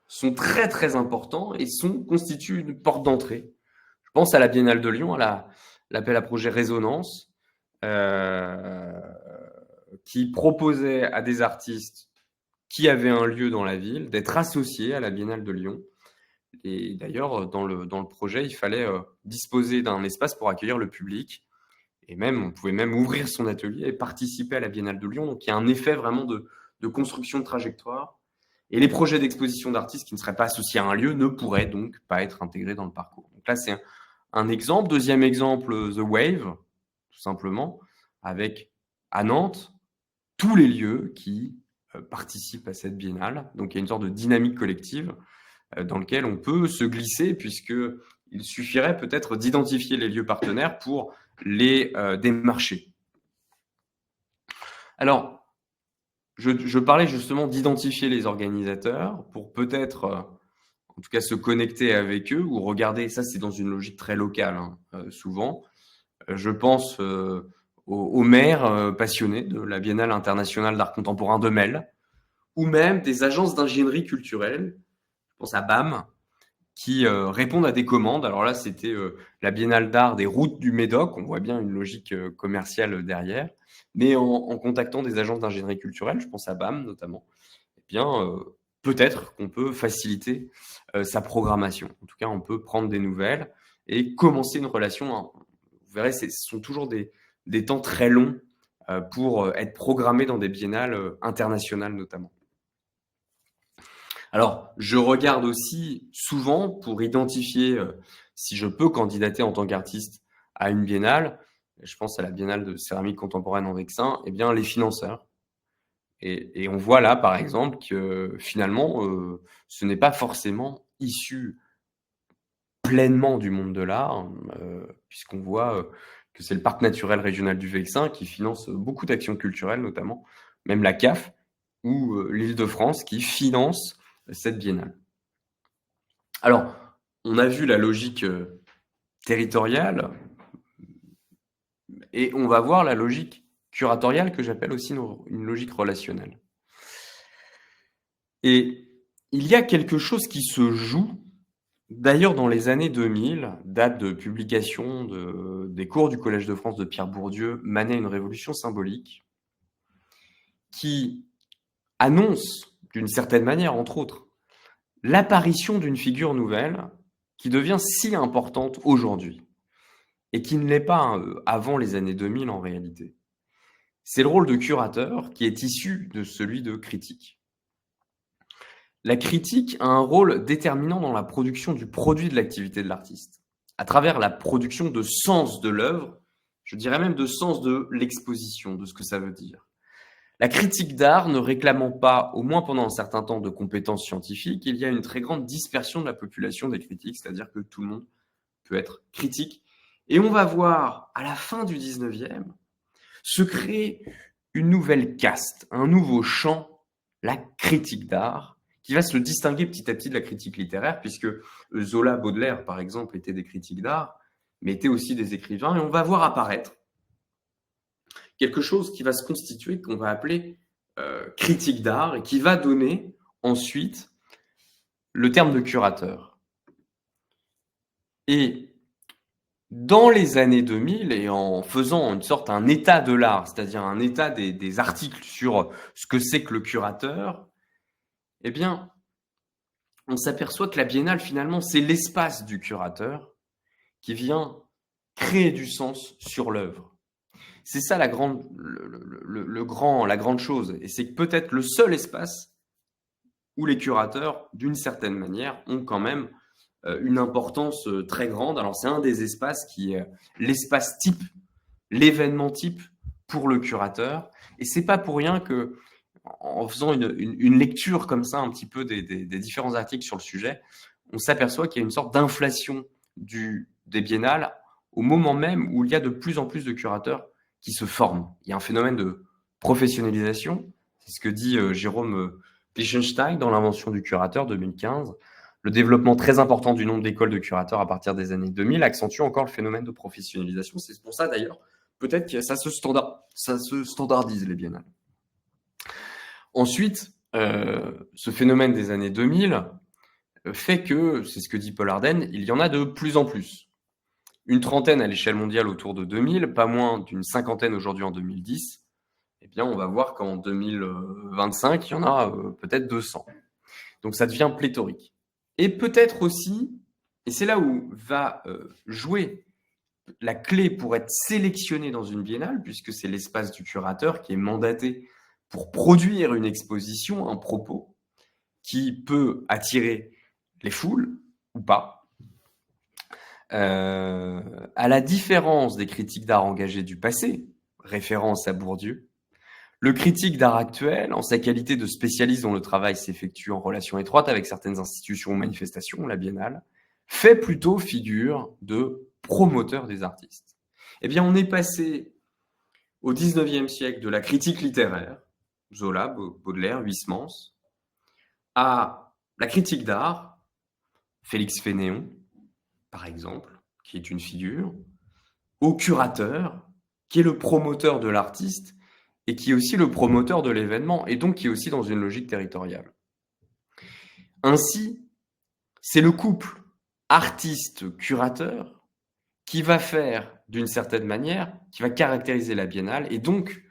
sont très très importants et constituent une porte d'entrée. Je pense à la Biennale de Lyon, à l'appel à projet Résonance, qui proposait à des artistes qui avaient un lieu dans la ville d'être associés à la Biennale de Lyon. Et d'ailleurs, dans le projet, il fallait disposer d'un espace pour accueillir le public. Et même, on pouvait même ouvrir son atelier et participer à la Biennale de Lyon. Donc, il y a un effet vraiment de construction de trajectoire. Et les projets d'exposition d'artistes qui ne seraient pas associés à un lieu ne pourraient donc pas être intégrés dans le parcours. Donc là, c'est un exemple. Deuxième exemple, The Wave, tout simplement, avec à Nantes tous les lieux qui participent à cette biennale. Donc, il y a une sorte de dynamique collective dans lequel on peut se glisser, puisqu'il suffirait peut-être d'identifier les lieux partenaires pour les démarcher. Alors, je parlais justement d'identifier les organisateurs pour peut-être, en tout cas, se connecter avec eux ou regarder, ça c'est dans une logique très locale, souvent. Je pense aux maires passionnés de la Biennale internationale d'art contemporain de Melle, ou même des agences d'ingénierie culturelle, je pense à BAM, qui répondent à des commandes. Alors là, c'était la Biennale d'art des routes du Médoc. On voit bien une logique commerciale derrière. Mais en contactant des agences d'ingénierie culturelle, je pense à BAM notamment, eh bien, peut-être qu'on peut faciliter sa programmation. En tout cas, on peut prendre des nouvelles et commencer une relation. Vous verrez, ce sont toujours des temps très longs pour être programmés dans des biennales internationales notamment. Alors, je regarde aussi souvent pour identifier si je peux candidater en tant qu'artiste à une biennale. Je pense à la Biennale de céramique contemporaine en Vexin, eh bien, les financeurs. Et on voit là, par exemple, que finalement, ce n'est pas forcément issu pleinement du monde de l'art, puisqu'on voit que c'est le Parc naturel régional du Vexin qui finance beaucoup d'actions culturelles, notamment, même la CAF ou l'Île-de-France qui finance cette biennale. Alors, on a vu la logique territoriale et on va voir la logique curatoriale que j'appelle aussi une logique relationnelle. Et il y a quelque chose qui se joue, d'ailleurs dans les années 2000, date de publication des cours du Collège de France de Pierre Bourdieu, Manet, une révolution symbolique, qui annonce d'une certaine manière, entre autres, l'apparition d'une figure nouvelle qui devient si importante aujourd'hui et qui ne l'est pas avant les années 2000 en réalité. C'est le rôle de curateur qui est issu de celui de critique. La critique a un rôle déterminant dans la production du produit de l'activité de l'artiste, à travers la production de sens de l'œuvre, je dirais même de sens de l'exposition, de ce que ça veut dire. La critique d'art ne réclamant pas, au moins pendant un certain temps, de compétences scientifiques, il y a une très grande dispersion de la population des critiques, c'est-à-dire que tout le monde peut être critique. Et on va voir, à la fin du 19e, se créer une nouvelle caste, un nouveau champ, la critique d'art, qui va se distinguer petit à petit de la critique littéraire, puisque Zola, Baudelaire, par exemple, étaient des critiques d'art, mais étaient aussi des écrivains, et on va voir apparaître quelque chose qui va se constituer, qu'on va appeler critique d'art, et qui va donner ensuite le terme de curateur. Et dans les années 2000, et en faisant une sorte un état de l'art, c'est-à-dire un état des articles sur ce que c'est que le curateur, eh bien, on s'aperçoit que la biennale, finalement, c'est l'espace du curateur qui vient créer du sens sur l'œuvre. C'est ça la grande chose. Et c'est peut-être le seul espace où les curateurs, d'une certaine manière, ont quand même une importance très grande. Alors, c'est un des espaces qui est l'espace type, l'événement type pour le curateur. Et c'est pas pour rien que, en faisant une lecture comme ça un petit peu des différents articles sur le sujet, on s'aperçoit qu'il y a une sorte d'inflation des biennales au moment même où il y a de plus en plus de curateurs qui se forment. Il y a un phénomène de professionnalisation, c'est ce que dit Jérôme Lichtenstein dans l'invention du curateur 2015. Le développement très important du nombre d'écoles de curateurs à partir des années 2000 accentue encore le phénomène de professionnalisation. C'est pour ça d'ailleurs, peut-être que ça se standardise les biennales. Ensuite, ce phénomène des années 2000 fait que, c'est ce que dit Paul Ardenne, il y en a de plus en plus. Une trentaine à l'échelle mondiale autour de 2000, pas moins d'une cinquantaine aujourd'hui en 2010. Eh bien, on va voir qu'en 2025, il y en a peut-être 200. Donc, ça devient pléthorique. Et peut-être aussi, et c'est là où va jouer la clé pour être sélectionné dans une biennale, puisque c'est l'espace du curateur qui est mandaté pour produire une exposition, un propos, qui peut attirer les foules ou pas. À la différence des critiques d'art engagés du passé, référence à Bourdieu, le critique d'art actuel, en sa qualité de spécialiste dont le travail s'effectue en relation étroite avec certaines institutions ou manifestations, la biennale, fait plutôt figure de promoteur des artistes. Eh bien, on est passé au XIXe siècle de la critique littéraire, Zola, Baudelaire, Huysmans, à la critique d'art, Félix Fénéon, par exemple, qui est une figure, au curateur, qui est le promoteur de l'artiste et qui est aussi le promoteur de l'événement, et donc qui est aussi dans une logique territoriale. Ainsi, c'est le couple artiste-curateur qui va faire, d'une certaine manière, qui va caractériser la biennale, et donc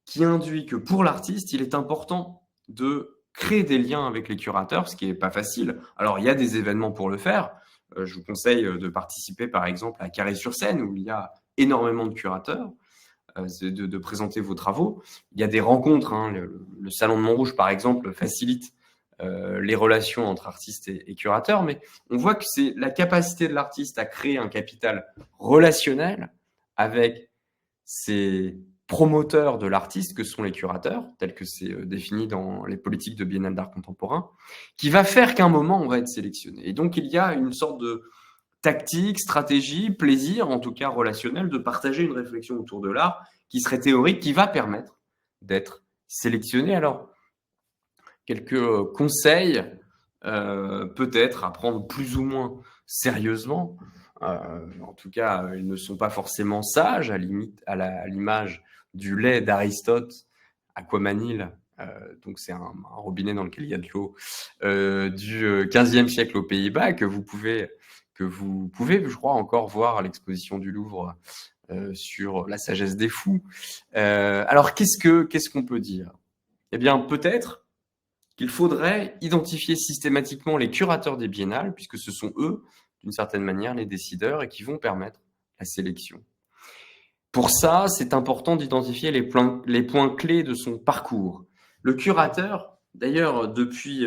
qui induit que pour l'artiste, il est important de créer des liens avec les curateurs, ce qui n'est pas facile. Alors, il y a des événements pour le faire. Je vous conseille de participer, par exemple, à Carré-sur-Seine, où il y a énormément de curateurs, de présenter vos travaux. Il y a des rencontres. Hein, le Salon de Montrouge, par exemple, facilite les relations entre artistes et curateurs, mais on voit que c'est la capacité de l'artiste à créer un capital relationnel avec ses promoteurs de l'artiste, que sont les curateurs, tel que c'est défini dans les politiques de Biennale d'art contemporain, qui va faire qu'à un moment, on va être sélectionné. Et donc, il y a une sorte de tactique, stratégie, plaisir, en tout cas relationnel, de partager une réflexion autour de l'art qui serait théorique, qui va permettre d'être sélectionné. Alors, quelques conseils, peut-être à prendre plus ou moins sérieusement. En tout cas, ils ne sont pas forcément sages, à l'image du lait d'Aristote, aquamanil. Donc, c'est un robinet dans lequel il y a de l'eau du XVe siècle aux Pays-Bas que vous pouvez, je crois, encore voir à l'exposition du Louvre sur la sagesse des fous. Alors, qu'est-ce qu'on peut dire? Eh bien, peut-être qu'il faudrait identifier systématiquement les curateurs des biennales, puisque ce sont eux, d'une certaine manière, les décideurs et qui vont permettre la sélection. Pour ça, c'est important d'identifier les points clés de son parcours. Le curateur, d'ailleurs, depuis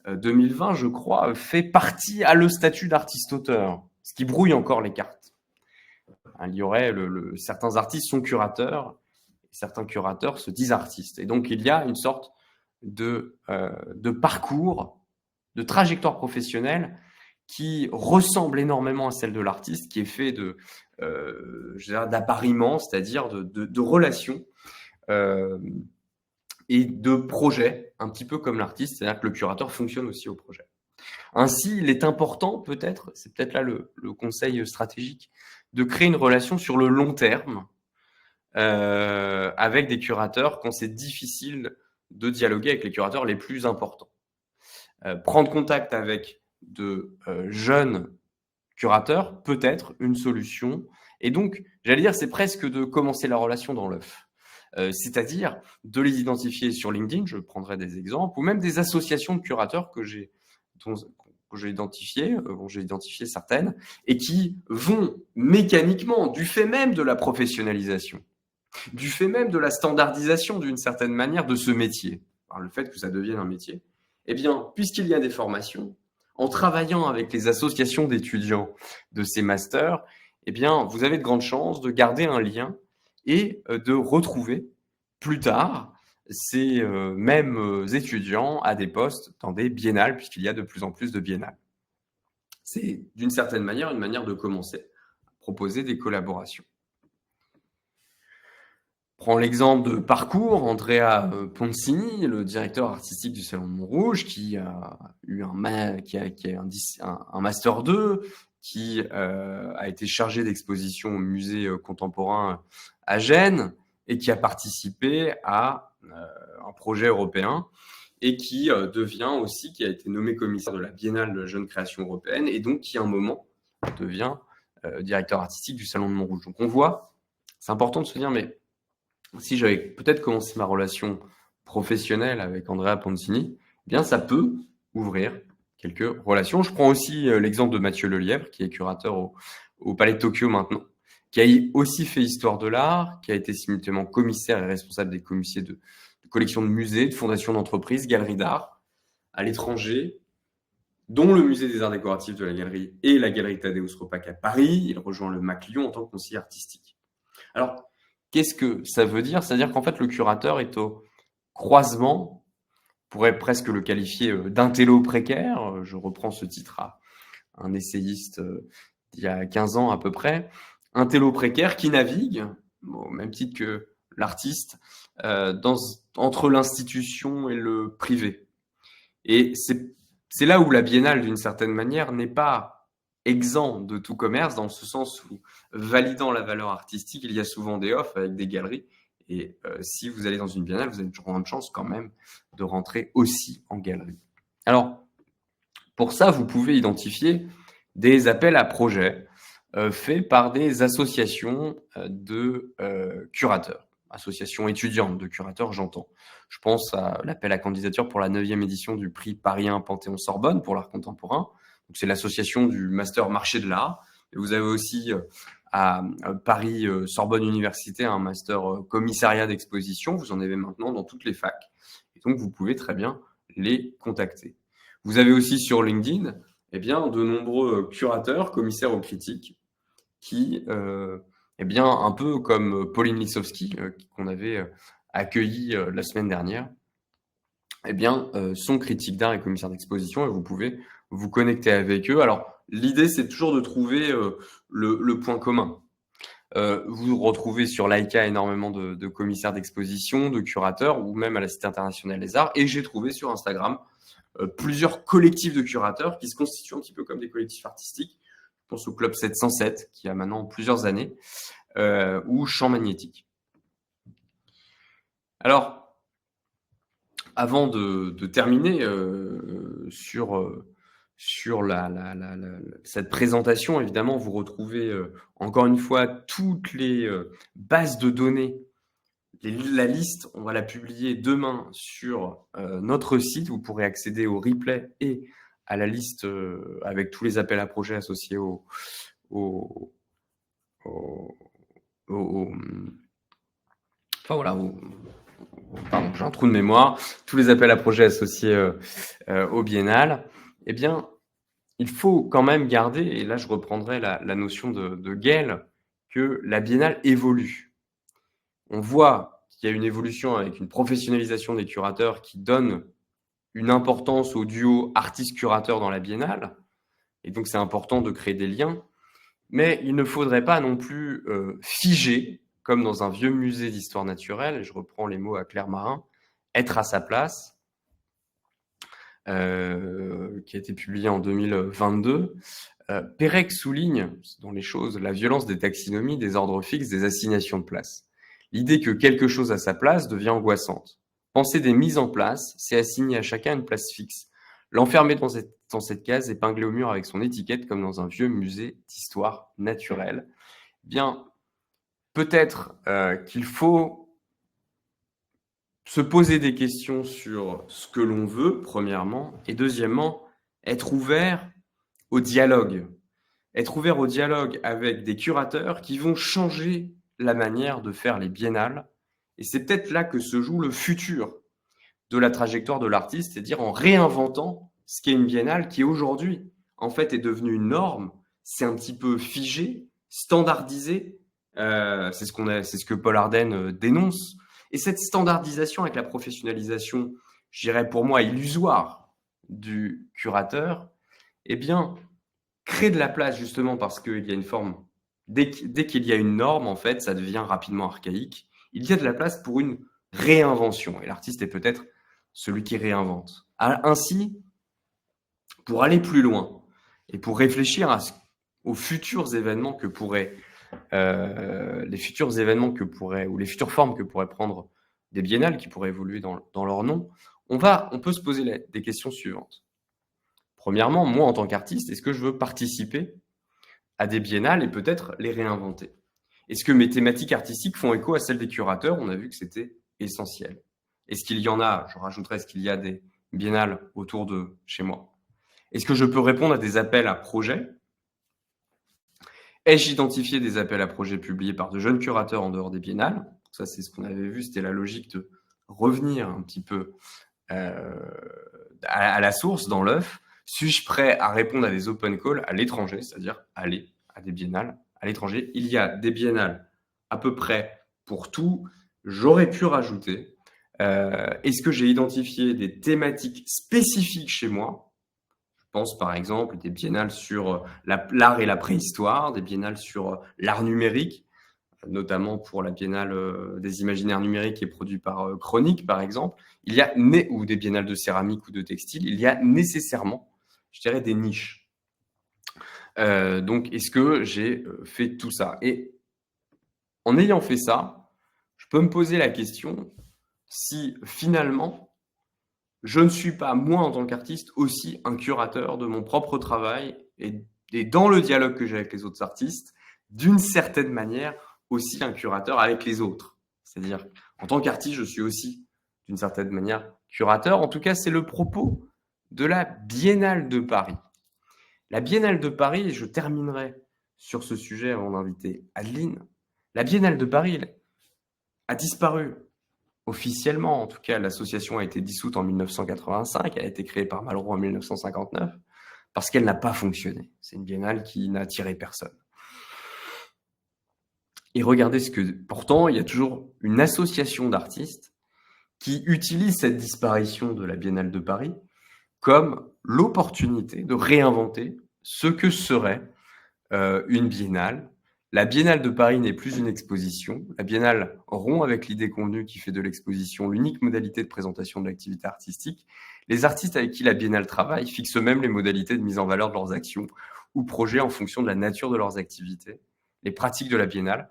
2020, je crois, a le statut d'artiste-auteur, ce qui brouille encore les cartes. Il y aurait certains artistes sont curateurs, et certains curateurs se disent artistes. Et donc, il y a une sorte de parcours, de trajectoire professionnelle qui ressemble énormément à celle de l'artiste, qui est fait d'appariements, c'est-à-dire de relations et de projets, un petit peu comme l'artiste, c'est-à-dire que le curateur fonctionne aussi au projet. Ainsi, il est important, peut-être, c'est peut-être là le conseil stratégique, de créer une relation sur le long terme avec des curateurs quand c'est difficile de dialoguer avec les curateurs les plus importants. Prendre contact avec de jeunes curateurs peut être une solution. Et donc, j'allais dire, c'est presque de commencer la relation dans l'œuf. C'est-à-dire de les identifier sur LinkedIn, je prendrai des exemples, ou même des associations de curateurs dont j'ai identifié certaines, et qui vont mécaniquement, du fait même de la professionnalisation, du fait même de la standardisation d'une certaine manière de ce métier, par le fait que ça devienne un métier, eh bien, puisqu'il y a des formations, en travaillant avec les associations d'étudiants de ces masters, eh bien, vous avez de grandes chances de garder un lien et de retrouver plus tard ces mêmes étudiants à des postes dans des biennales, puisqu'il y a de plus en plus de biennales. C'est d'une certaine manière une manière de commencer à proposer des collaborations. Prends l'exemple de parcours, Andrea Poncini, le directeur artistique du Salon de Montrouge, qui a eu un Master 2, qui a été chargé d'exposition au musée contemporain à Gênes et qui a participé à un projet européen et qui devient aussi, qui a été nommé commissaire de la Biennale de la Jeune Création Européenne et donc qui à un moment devient directeur artistique du Salon de Montrouge. Donc on voit, c'est important de se dire, mais si j'avais peut-être commencé ma relation professionnelle avec Andrea Poncini, eh bien ça peut ouvrir quelques relations. Je prends aussi l'exemple de Mathieu Lelièvre, qui est curateur au Palais de Tokyo maintenant, qui a aussi fait histoire de l'art, qui a été simultanément commissaire et responsable des comités de collections de musées, de fondations d'entreprises, galeries d'art à l'étranger, dont le musée des arts décoratifs de la galerie et la galerie Tadeusz Ropac à Paris. Il rejoint le MAC Lyon en tant que conseiller artistique. Alors, qu'est-ce que ça veut dire? C'est-à-dire qu'en fait, le curateur est au croisement, on pourrait presque le qualifier d'intello précaire. Je reprends ce titre à un essayiste d'il y a 15 ans à peu près. Intello précaire qui navigue, au même titre que l'artiste, entre l'institution et le privé. Et c'est là où la biennale, d'une certaine manière, n'est pas exempt de tout commerce, dans ce sens où, validant la valeur artistique, il y a souvent des offres avec des galeries. Et si vous allez dans une biennale, vous avez toujours une chance quand même de rentrer aussi en galerie. Alors, pour ça, vous pouvez identifier des appels à projets faits par des associations de curateurs, associations étudiantes de curateurs, j'entends. Je pense à l'appel à candidature pour la 9e édition du prix Paris 1 Panthéon-Sorbonne pour l'art contemporain. C'est l'association du Master Marché de l'art. Et vous avez aussi à Paris Sorbonne Université un Master Commissariat d'exposition. Vous en avez maintenant dans toutes les facs. Et donc, vous pouvez très bien les contacter. Vous avez aussi sur LinkedIn de nombreux curateurs, commissaires aux critiques, qui, un peu comme Pauline Lissowski, qu'on avait accueilli la semaine dernière, sont critiques d'art et commissaires d'exposition et vous pouvez vous connecter avec eux. Alors, l'idée, c'est toujours de trouver le point commun. Vous retrouvez sur Laika énormément de commissaires d'exposition, de curateurs ou même à la Cité internationale des arts. Et j'ai trouvé sur Instagram plusieurs collectifs de curateurs qui se constituent un petit peu comme des collectifs artistiques. Je pense au Club 707 qui a maintenant plusieurs années ou Champ Magnétique. Alors, avant de terminer sur cette présentation, évidemment, vous retrouvez encore une fois toutes les bases de données. La liste, on va la publier demain sur notre site. Vous pourrez accéder au replay et à la liste avec tous les appels à projets associés pardon, j'ai un trou de mémoire, tous les appels à projets associés au biennale. Eh bien, il faut quand même garder, et là je reprendrai la notion de Gell, que la biennale évolue. On voit qu'il y a une évolution avec une professionnalisation des curateurs qui donne une importance au duo artiste-curateur dans la biennale, et donc c'est important de créer des liens, mais il ne faudrait pas non plus figer, comme dans un vieux musée d'histoire naturelle, et je reprends les mots à Claire Marin, être à sa place, qui a été publié en 2022. Pérec souligne dans les choses la violence des taxonomies, des ordres fixes, des assignations de place. L'idée que quelque chose a sa place devient angoissante. Penser des mises en place, c'est assigner à chacun une place fixe. L'enfermer dans cette case, épinglé au mur avec son étiquette, comme dans un vieux musée d'histoire naturelle. Bien, peut-être qu'il faut se poser des questions sur ce que l'on veut, premièrement, et deuxièmement, être ouvert au dialogue. Être ouvert au dialogue avec des curateurs qui vont changer la manière de faire les biennales. Et c'est peut-être là que se joue le futur de la trajectoire de l'artiste, c'est-à-dire en réinventant ce qu'est une biennale qui aujourd'hui, en fait, est devenue une norme. C'est un petit peu figé, standardisé, C'est ce que Paul Ardenne dénonce. Et cette standardisation avec la professionnalisation, je dirais pour moi illusoire du curateur, eh bien, crée de la place justement parce qu'il y a une forme. Dès qu'il y a une norme, en fait, ça devient rapidement archaïque. Il y a de la place pour une réinvention. Et l'artiste est peut-être celui qui réinvente. Ainsi, pour aller plus loin et pour réfléchir aux futurs événements que pourraient les futurs événements ou les futures formes que pourraient prendre des biennales qui pourraient évoluer dans leur nom, on peut se poser des questions suivantes. Premièrement, moi en tant qu'artiste, est-ce que je veux participer à des biennales et peut-être les réinventer? Est-ce que mes thématiques artistiques font écho à celles des curateurs? On a vu que c'était essentiel. Est-ce qu'il y en a, je rajouterais, est-ce qu'il y a des biennales autour de chez moi? Est-ce que je peux répondre à des appels à projets? Ai-je identifié des appels à projets publiés par de jeunes curateurs en dehors des biennales? Ça, c'est ce qu'on avait vu, c'était la logique de revenir un petit peu à la source, dans l'œuf. Suis-je prêt à répondre à des open calls à l'étranger, c'est-à-dire aller à des biennales à l'étranger? Il y a des biennales à peu près pour tout. J'aurais pu rajouter, est-ce que j'ai identifié des thématiques spécifiques chez moi? Je pense par exemple des biennales sur l'art et la préhistoire, des biennales sur l'art numérique, notamment pour la biennale des imaginaires numériques qui est produite par Chronique, par exemple. Ou des biennales de céramique ou de textile, il y a nécessairement, je dirais, des niches. Donc, est-ce que j'ai fait tout ça? Et en ayant fait ça, je peux me poser la question si finalement, je ne suis pas, moi, en tant qu'artiste, aussi un curateur de mon propre travail et dans le dialogue que j'ai avec les autres artistes, d'une certaine manière, aussi un curateur avec les autres. C'est-à-dire, en tant qu'artiste, je suis aussi, d'une certaine manière, curateur. En tout cas, c'est le propos de la Biennale de Paris. La Biennale de Paris, et je terminerai sur ce sujet avant d'inviter Adeline, la Biennale de Paris a disparu. Officiellement, en tout cas, l'association a été dissoute en 1985, elle a été créée par Malraux en 1959, parce qu'elle n'a pas fonctionné. C'est une biennale qui n'a attiré personne. Et regardez pourtant, il y a toujours une association d'artistes qui utilise cette disparition de la Biennale de Paris comme l'opportunité de réinventer ce que serait une biennale. La Biennale de Paris n'est plus une exposition. La Biennale rompt avec l'idée convenue qui fait de l'exposition l'unique modalité de présentation de l'activité artistique. Les artistes avec qui la Biennale travaille fixent eux-mêmes les modalités de mise en valeur de leurs actions ou projets en fonction de la nature de leurs activités. Les pratiques de la Biennale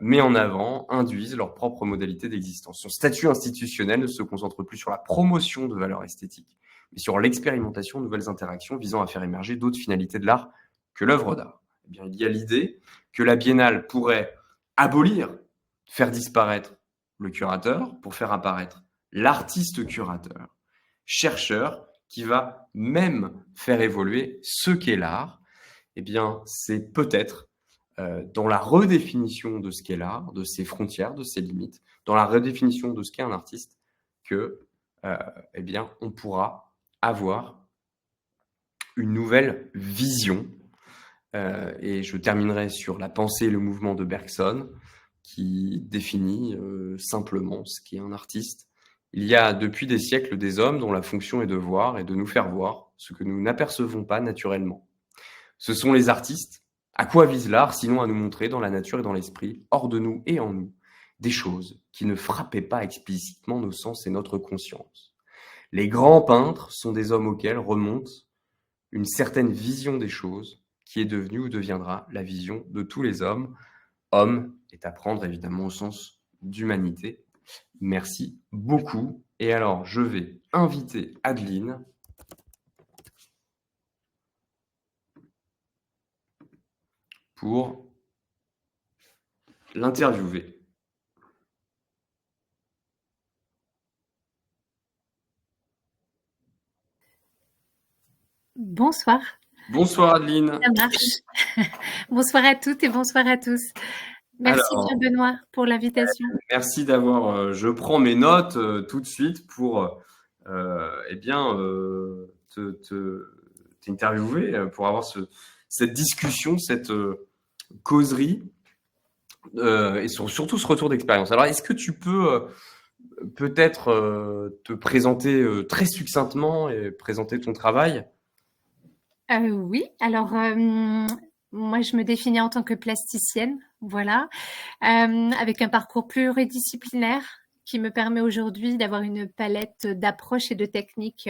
met en avant, induisent leurs propres modalités d'existence. Son statut institutionnel ne se concentre plus sur la promotion de valeurs esthétiques, mais sur l'expérimentation de nouvelles interactions visant à faire émerger d'autres finalités de l'art que l'œuvre d'art. Eh bien, il y a l'idée que la Biennale pourrait abolir, faire disparaître le curateur pour faire apparaître l'artiste curateur, chercheur, qui va même faire évoluer ce qu'est l'art. Eh bien, c'est peut-être dans la redéfinition de ce qu'est l'art, de ses frontières, de ses limites, dans la redéfinition de ce qu'est un artiste, que eh bien, on pourra avoir une nouvelle vision. Et je terminerai sur la pensée et le mouvement de Bergson, qui définit simplement ce qu'est un artiste. Il y a depuis des siècles des hommes dont la fonction est de voir et de nous faire voir ce que nous n'apercevons pas naturellement. Ce sont les artistes. À quoi vise l'art, sinon à nous montrer dans la nature et dans l'esprit, hors de nous et en nous, des choses qui ne frappaient pas explicitement nos sens et notre conscience. Les grands peintres sont des hommes auxquels remonte une certaine vision des choses qui est devenue ou deviendra la vision de tous les hommes. Homme est à prendre évidemment au sens d'humanité. Merci beaucoup. Et alors, je vais inviter Adeline pour l'interviewer. Bonsoir. Bonsoir Adeline. Ça marche. Bonsoir à toutes et bonsoir à tous. Merci Jean-Benoît pour l'invitation. Merci d'avoir. Je prends mes notes tout de suite pour t'interviewer, pour avoir cette discussion, cette causerie et surtout ce retour d'expérience. Alors, est-ce que tu peux peut-être te présenter très succinctement et présenter ton travail? Oui, alors moi je me définis en tant que plasticienne, voilà, avec un parcours pluridisciplinaire qui me permet aujourd'hui d'avoir une palette d'approches et de techniques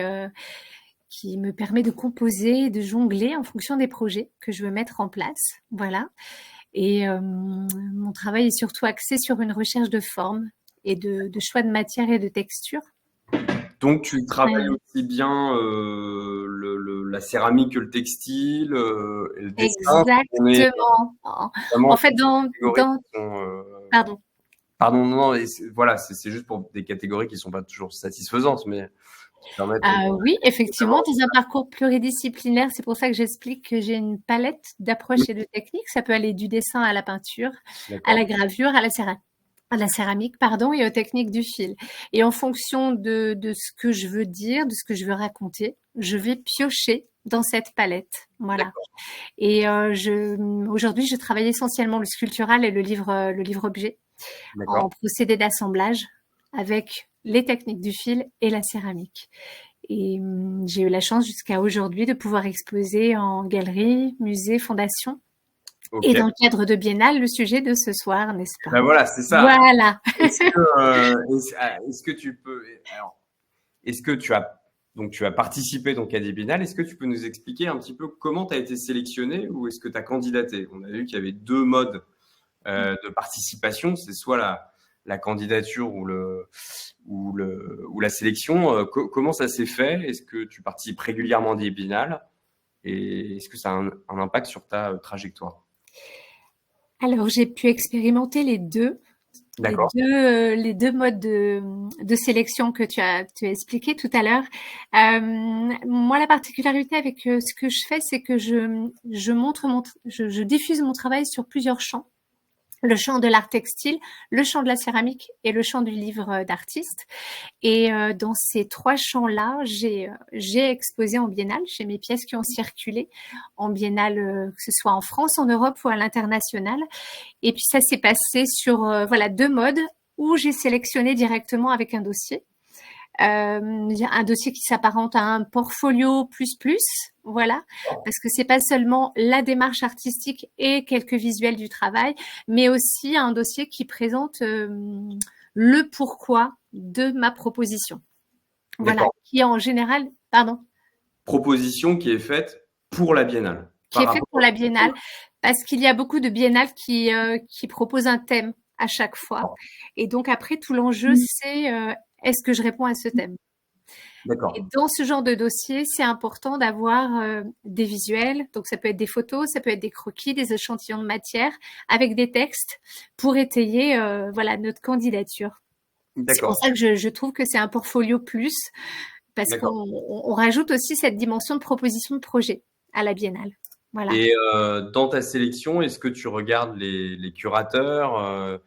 qui me permet de composer, de jongler en fonction des projets que je veux mettre en place, voilà. Et mon travail est surtout axé sur une recherche de forme et de choix de matière et de texture. Donc, tu travailles aussi bien la céramique que le textile et le dessin. On est Exactement. vraiment En fait, sur des catégories dans qui sont, pardon. pardon, non, voilà, c'est juste pour des catégories qui sont pas toujours satisfaisantes, mais qui permettent Oui, effectivement, d'avoir. dans un parcours pluridisciplinaire, c'est pour ça que j'explique que j'ai une palette d'approches et de techniques. Ça peut aller du dessin à la peinture, à D'accord. la gravure, à la céramique, pardon, et aux techniques du fil. Et en fonction de ce que je veux dire, de ce que je veux raconter, je vais piocher dans cette palette. Voilà. D'accord. Et aujourd'hui, je travaille essentiellement le sculptural et le livre-objet en D'accord. procédé d'assemblage avec les techniques du fil et la céramique. Et j'ai eu la chance jusqu'à aujourd'hui de pouvoir exposer en galerie, musée, fondation. Et Ok. dans le cadre de Biennale, le sujet de ce soir, n'est-ce pas? Ben voilà, c'est ça. Voilà. Est-ce que tu peux, alors, est-ce que tu as participé donc à des biennales, est-ce que tu peux nous expliquer un petit peu comment tu as été sélectionné ou est-ce que tu as candidaté? On a vu qu'il y avait deux modes de participation, c'est soit la candidature ou la sélection. Comment ça s'est fait? Est-ce que tu participes régulièrement à des biennales et est-ce que ça a un impact sur ta trajectoire? Alors, j'ai pu expérimenter les deux. D'accord. Les deux modes de sélection que tu as expliqué tout à l'heure. Moi, la particularité avec ce que je fais, c'est que je diffuse mon travail sur plusieurs champs. Le champ de l'art textile, le champ de la céramique et le champ du livre d'artiste. Et dans ces trois champs-là, j'ai exposé en biennale. J'ai mes pièces qui ont circulé en biennale, que ce soit en France, en Europe ou à l'international. Et puis ça s'est passé sur voilà 2 modes où j'ai sélectionné directement avec un dossier. Un dossier qui s'apparente à un portfolio plus plus, voilà, parce que c'est pas seulement la démarche artistique et quelques visuels du travail, mais aussi un dossier qui présente le pourquoi de ma proposition. Voilà, D'accord. qui en général, pardon, Proposition qui est faite pour la biennale. qui Par est faite rapport pour la biennale, parce qu'il y a beaucoup de biennales qui proposent un thème à chaque fois. Et donc après, tout l'enjeu, c'est est-ce que je réponds à ce thème? D'accord. Et dans ce genre de dossier, c'est important d'avoir des visuels. Donc, ça peut être des photos, ça peut être des croquis, des échantillons de matière avec des textes pour étayer voilà, notre candidature. C'est pour D'accord. ça que je trouve que c'est un portfolio plus parce D'accord. qu'on rajoute aussi cette dimension de proposition de projet à la biennale. Voilà. Et dans ta sélection, est-ce que tu regardes les curateurs,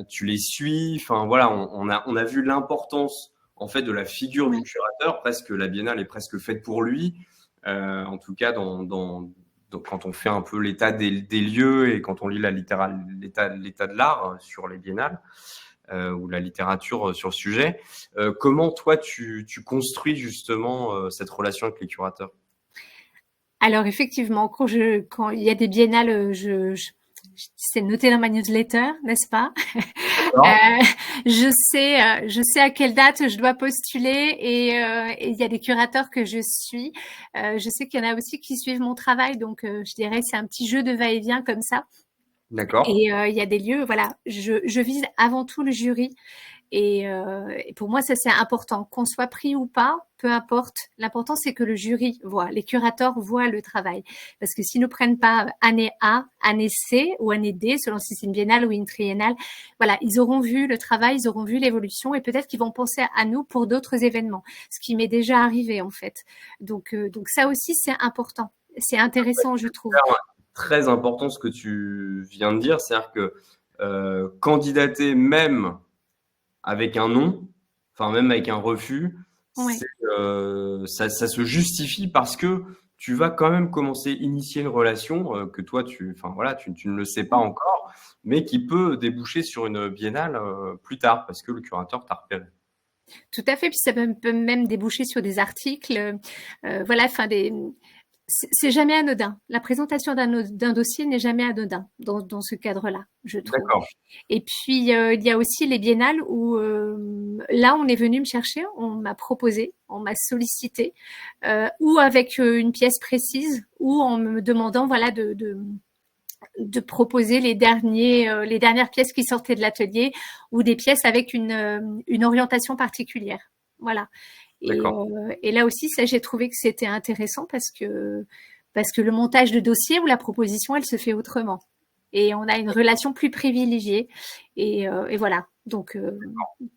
tu les suis? Enfin voilà, on a vu l'importance en fait de la figure du Oui. curateur, presque la biennale est presque faite pour lui. En tout cas, quand on fait un peu l'état des lieux et quand on lit l'état de l'art sur les biennales ou la littérature sur le sujet, comment toi tu construis justement cette relation avec les curateurs? Alors effectivement, quand il y a des biennales, c'est noté dans ma newsletter, n'est-ce pas? D'accord. Je sais à quelle date je dois postuler et il y a des curateurs que je suis. Je sais qu'il y en a aussi qui suivent mon travail, donc je dirais c'est un petit jeu de va-et-vient comme ça. D'accord. Et il y a des lieux, voilà, je vise avant tout le jury. Et pour moi, ça c'est important. Qu'on soit pris ou pas, peu importe. L'important, c'est que le jury voit, les curateurs voient le travail. Parce que s'ils ne prennent pas année A, année C ou année D, selon si c'est une biennale ou une triennale, voilà, ils auront vu le travail, ils auront vu l'évolution et peut-être qu'ils vont penser à nous pour d'autres événements. Ce qui m'est déjà arrivé, en fait. Donc ça aussi, c'est important. C'est intéressant, je trouve. Très important ce que tu viens de dire, c'est-à-dire que candidater même avec un non, enfin même avec un refus, Ouais. ça se justifie parce que tu vas quand même initier une relation que toi, tu ne le sais pas encore, mais qui peut déboucher sur une biennale plus tard, parce que le curateur t'a repéré. Tout à fait, puis ça peut même déboucher sur des articles, voilà, enfin c'est jamais anodin. La présentation d'un dossier n'est jamais anodin dans ce cadre-là, je trouve. D'accord. Et puis il y a aussi les biennales où là on est venu me chercher, on m'a proposé, on m'a sollicité, ou avec une pièce précise, ou en me demandant voilà de proposer les dernières pièces qui sortaient de l'atelier, ou des pièces avec une orientation particulière. Voilà. Et là aussi, ça, j'ai trouvé que c'était intéressant parce que le montage de dossier ou la proposition, elle se fait autrement. Et on a une relation plus privilégiée. Et voilà. Donc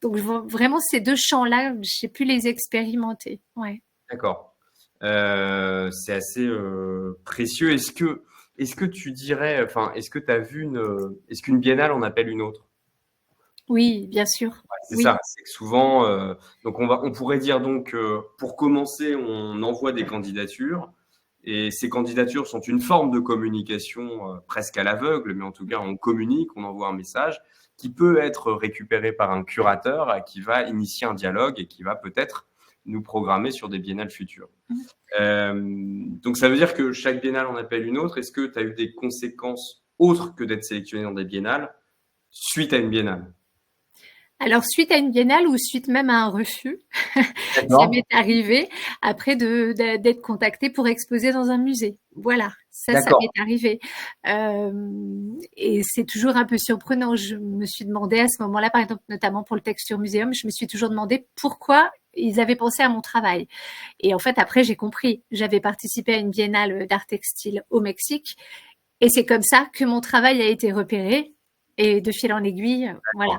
vraiment, ces deux champs-là, j'ai pu les expérimenter. Ouais. D'accord. C'est assez précieux. Est-ce que tu dirais, enfin, est-ce que tu as vu est-ce qu'une biennale en appelle une autre? Oui, bien sûr. Ouais, c'est Oui. ça. C'est que souvent, donc on pourrait dire donc, pour commencer, on envoie des candidatures. Et ces candidatures sont une forme de communication presque à l'aveugle, mais en tout cas, on communique, on envoie un message qui peut être récupéré par un curateur qui va initier un dialogue et qui va peut-être nous programmer sur des biennales futures. Donc, ça veut dire que chaque biennale en appelle une autre. Est-ce que tu as eu des conséquences autres que d'être sélectionné dans des biennales suite à une biennale? Alors, suite à une biennale ou suite même à un refus, ça m'est arrivé après d'être contactée pour exposer dans un musée. Voilà, ça m'est arrivé. Et c'est toujours un peu surprenant. Je me suis demandé à ce moment-là, par exemple, notamment pour le Texture Museum, je me suis toujours demandé pourquoi ils avaient pensé à mon travail. Et en fait, après, j'ai compris. J'avais participé à une biennale d'art textile au Mexique. Et c'est comme ça que mon travail a été repéré. Et de fil en aiguille, voilà.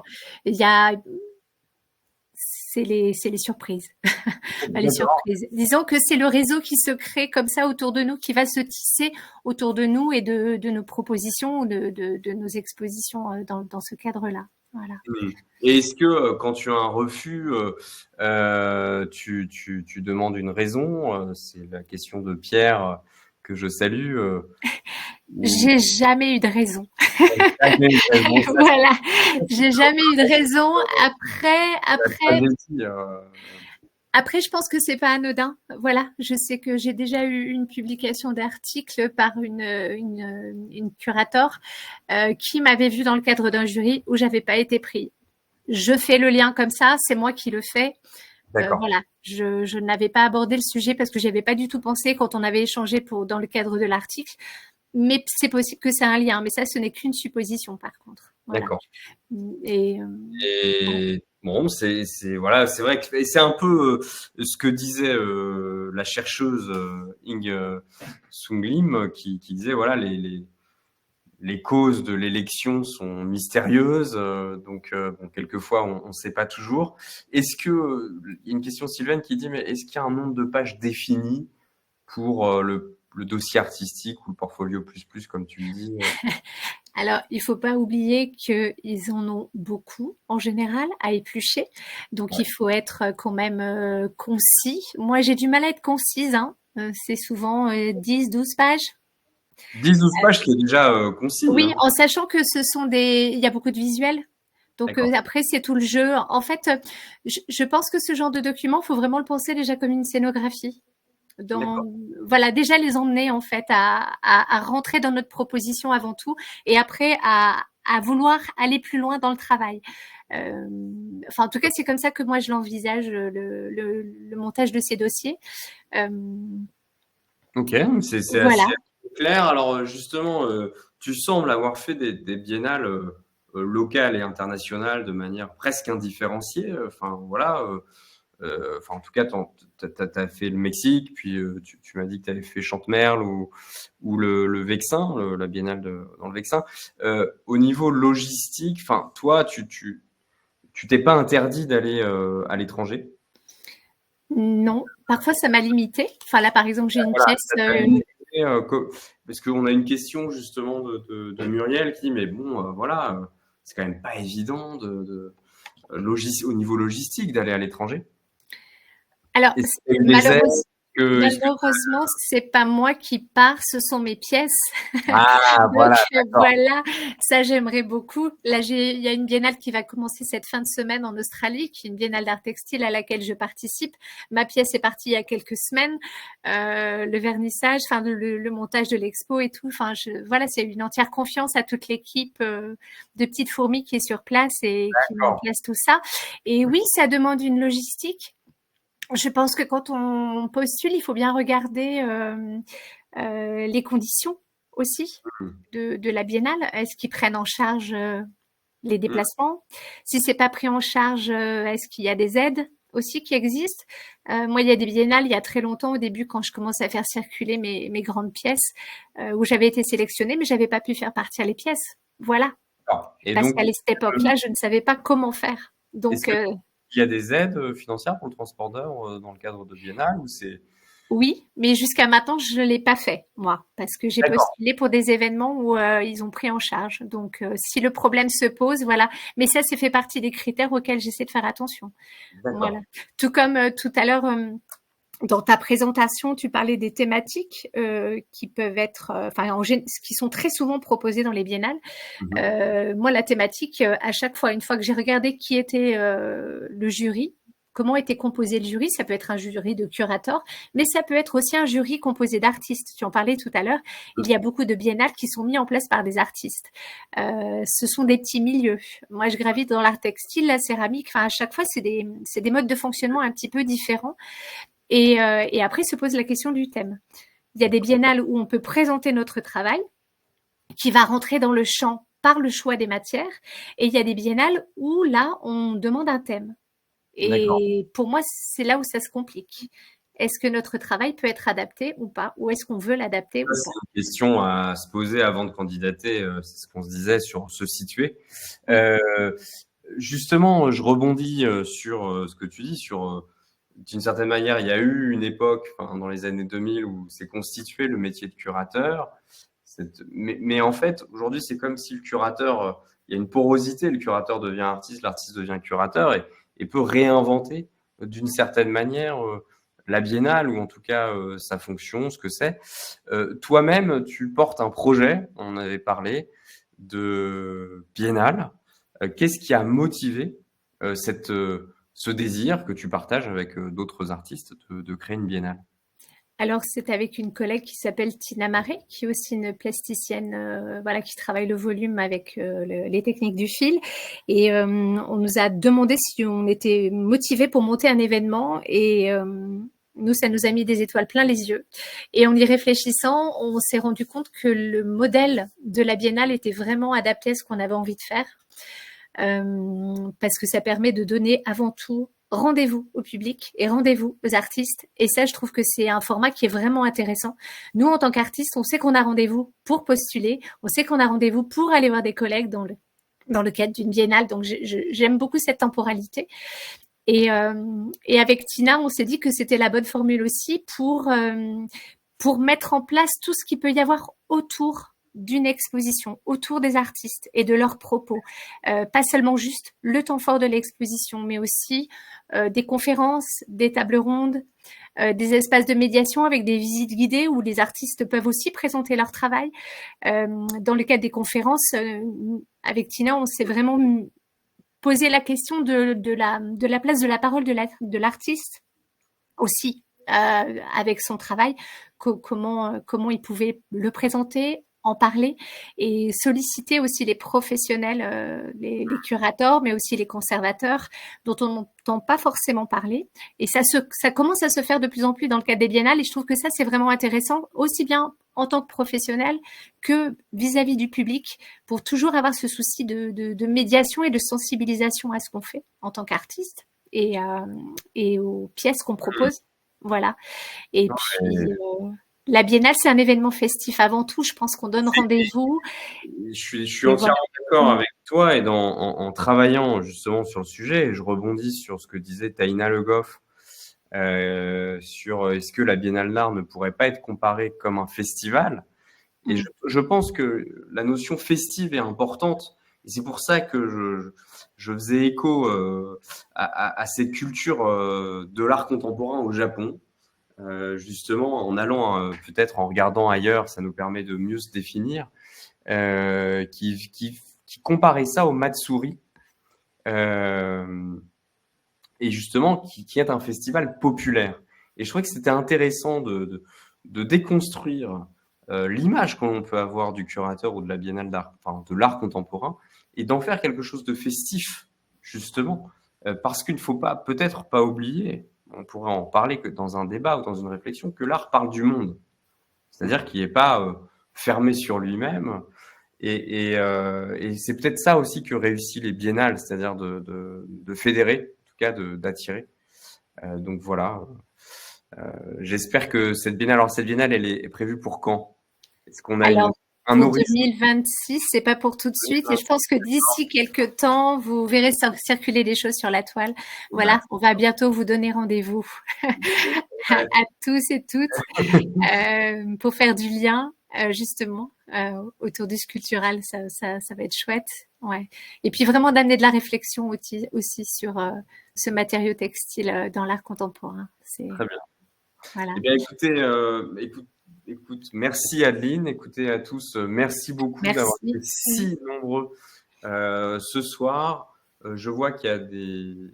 C'est les surprises. Les surprises. Disons que c'est le réseau qui se crée comme ça autour de nous, qui va se tisser autour de nous et de nos propositions ou de nos expositions dans ce cadre-là. Voilà. Et est-ce que quand tu as un refus, tu demandes une raison? C'est la question de Pierre que je salue. J'ai jamais eu de raison. Voilà, j'ai jamais eu de raison. Après, je pense que c'est pas anodin. Voilà, je sais que j'ai déjà eu une publication d'article par une curator qui m'avait vue dans le cadre d'un jury où j'avais pas été pris. Je fais le lien comme ça, c'est moi qui le fais. Voilà, je n'avais pas abordé le sujet parce que j'y avais pas du tout pensé quand on avait échangé dans le cadre de l'article. Mais c'est possible que c'est un lien, mais ça, ce n'est qu'une supposition, par contre. Voilà. D'accord. Et bon, c'est vrai que c'est un peu ce que disait la chercheuse Ing Sung Lim, qui disait voilà les causes de l'élection sont mystérieuses, donc bon, quelquefois on ne sait pas toujours. Est-ce que il y a une question Sylvaine qui dit mais est-ce qu'il y a un nombre de pages défini pour le dossier artistique ou le portfolio plus, comme tu le dis? Alors, il faut pas oublier qu'ils en ont beaucoup, en général, à éplucher. Donc, il faut être quand même concis. Moi, j'ai du mal à être concise. Hein. C'est souvent 10, 12 pages. 10, 12 pages qui est déjà concis. Oui, hein. en sachant que il y a beaucoup de visuels. Donc après, c'est tout le jeu. En fait, je pense que ce genre de document, faut vraiment le penser déjà comme une scénographie. Voilà, déjà les emmener en fait à rentrer dans notre proposition avant tout, et après à vouloir aller plus loin dans le travail. Enfin, en tout cas, c'est comme ça que moi je l'envisage, le montage de ces dossiers. Ok, c'est voilà. Assez clair. Alors justement, tu sembles avoir fait des biennales locales et internationales de manière presque indifférenciée. Enfin voilà. En tout cas, tu as fait le Mexique, puis tu m'as dit que tu avais fait Chantemerle ou le Vexin, la biennale dans le Vexin. Au niveau logistique, toi, tu t'es pas interdit d'aller à l'étranger? Non, parfois ça m'a limité. Enfin là, par exemple, j'ai une pièce. Parce qu'on a une question justement de Muriel qui dit mais bon, voilà, c'est quand même pas évident au niveau logistique d'aller à l'étranger. Alors, Malheureusement, c'est pas moi qui pars, ce sont mes pièces. Ah, Donc voilà, d'accord. voilà, ça j'aimerais beaucoup. Là, il y a une biennale qui va commencer cette fin de semaine en Australie, qui est une biennale d'art textile à laquelle je participe. Ma pièce est partie il y a quelques semaines. Le vernissage, enfin le montage de l'expo et tout. Enfin, voilà, c'est une entière confiance à toute l'équipe de petites fourmis qui est sur place et qui met en D'accord. place tout ça. Et oui, ça demande une logistique. Je pense que quand on postule, il faut bien regarder les conditions aussi Mhm. de la biennale. Est-ce qu'ils prennent en charge les Mhm. déplacements? Si c'est pas pris en charge, est-ce qu'il y a des aides aussi qui existent? Moi, il y a des biennales, il y a très longtemps, au début, quand je commençais à faire circuler mes grandes pièces, où j'avais été sélectionnée, mais j'avais pas pu faire partir les pièces. Voilà. D'accord. Et Parce donc, qu'à cette époque-là, je ne savais pas comment faire. est-ce Donc, qu'il y a des aides financières pour le transport dans le cadre de Biennale ou c'est... oui, mais jusqu'à maintenant, je l'ai pas fait, moi, parce que j'ai D'accord, postulé pour des événements où ils ont pris en charge. Donc, si le problème se pose, voilà. Mais ça, c'est fait partie des critères auxquels j'essaie de faire attention. Voilà. d'accord. Tout comme tout à l'heure, dans ta présentation, tu parlais des thématiques qui peuvent être, qui sont très souvent proposées dans les biennales. Mhm. Moi, la thématique, à chaque fois, une fois que j'ai regardé qui était le jury, comment était composé le jury, ça peut être un jury de curateurs, mais ça peut être aussi un jury composé d'artistes. Tu en parlais tout à l'heure. Il y a beaucoup de biennales qui sont mis en place par des artistes. Ce sont des petits milieux. Moi, je gravite dans l'art textile, la céramique. Enfin, à chaque fois, c'est des modes de fonctionnement un petit peu différents. Et après, se pose la question du thème. Il y a des biennales où on peut présenter notre travail, qui va rentrer dans le champ par le choix des matières. Et il y a des biennales où là, on demande un thème. D'accord. Et pour moi, c'est là où ça se complique. Est-ce que notre travail peut être adapté ou pas? Ou est-ce qu'on veut l'adapter Ça, ou c'est pas? une question à se poser avant de candidater. C'est ce qu'on se disait sur se situer. Oui. Euh, Justement, je rebondis sur ce que tu dis, sur d'une certaine manière, il y a eu une époque, enfin, dans les années 2000, où s'est constitué le métier de curateur. Mais en fait, aujourd'hui, c'est comme si le curateur, il y a une porosité, le curateur devient artiste, l'artiste devient curateur et peut réinventer d'une certaine manière la biennale ou en tout cas sa fonction, ce que c'est. Toi-même, tu portes un projet, on en avait parlé, de biennale. Qu'est-ce qui a motivé ce désir que tu partages avec d'autres artistes de créer une biennale? Alors, c'est avec une collègue qui s'appelle Tina Marais, qui est aussi une plasticienne, voilà, qui travaille le volume avec les techniques du fil. Et on nous a demandé si on était motivés pour monter un événement. Et nous, ça nous a mis des étoiles plein les yeux. Et en y réfléchissant, on s'est rendu compte que le modèle de la biennale était vraiment adapté à ce qu'on avait envie de faire. Parce que ça permet de donner avant tout rendez-vous au public et rendez-vous aux artistes. Et ça, je trouve que c'est un format qui est vraiment intéressant. Nous, en tant qu'artistes, on sait qu'on a rendez-vous pour postuler, on sait qu'on a rendez-vous pour aller voir des collègues dans le cadre d'une biennale. Donc, j'aime beaucoup cette temporalité. Et avec Tina, on s'est dit que c'était la bonne formule aussi pour mettre en place tout ce qu'il peut y avoir autour d'une exposition, autour des artistes et de leurs propos. Pas seulement juste le temps fort de l'exposition, mais aussi des conférences, des tables rondes, des espaces de médiation avec des visites guidées où les artistes peuvent aussi présenter leur travail. Dans le cadre des conférences, avec Tina, on s'est vraiment posé la question de la place de la parole de l'artiste aussi avec son travail, comment il pouvait le présenter, en parler et solliciter aussi les professionnels, les curateurs, mais aussi les conservateurs dont on n'entend pas forcément parler. Et ça commence à se faire de plus en plus dans le cadre des biennales et je trouve que ça, c'est vraiment intéressant, aussi bien en tant que professionnel que vis-à-vis du public, pour toujours avoir ce souci de médiation et de sensibilisation à ce qu'on fait en tant qu'artiste et aux pièces qu'on propose. Voilà. Et puis, la biennale, c'est un événement festif avant tout. Je pense qu'on donne rendez-vous. Je suis Et entièrement voilà. d'accord avec toi et en travaillant justement sur le sujet, je rebondis sur ce que disait Taïna Le Goff sur est-ce que la Biennale d'art ne pourrait pas être comparée comme un festival. Et je pense que la notion festive est importante. Et c'est pour ça que je faisais écho à cette culture de l'art contemporain au Japon, justement, en allant, peut-être en regardant ailleurs, ça nous permet de mieux se définir, qui comparait ça au Matsuri, et justement qui est un festival populaire. Et je trouvais que c'était intéressant de déconstruire l'image que l'on peut avoir du curateur ou de la biennale d'art, enfin de l'art contemporain, et d'en faire quelque chose de festif, justement, parce qu'il ne faut pas, peut-être pas oublier, on pourrait en parler que dans un débat ou dans une réflexion, que l'art parle du monde. C'est-à-dire qu'il n'est pas fermé sur lui-même. Et c'est peut-être ça aussi que réussit les biennales, c'est-à-dire de fédérer, en tout cas d'attirer. Donc voilà. J'espère que cette biennale, alors cette biennale, elle est prévue pour quand? Est-ce qu'on a Alors, un pour horizon? 2026, c'est pas pour tout de suite. Et je pense que d'ici quelques temps, vous verrez circuler des choses sur la toile. Voilà, on va bientôt vous donner rendez-vous à tous et toutes pour faire du lien, justement, autour du sculptural. Ça va être chouette. Ouais. Et puis vraiment d'amener de la réflexion aussi sur ce matériau textile dans l'art contemporain. Très bien. Voilà. Eh bien, écoute, merci Adeline, écoutez à tous, merci beaucoup d'avoir été si nombreux ce soir. Je vois qu'il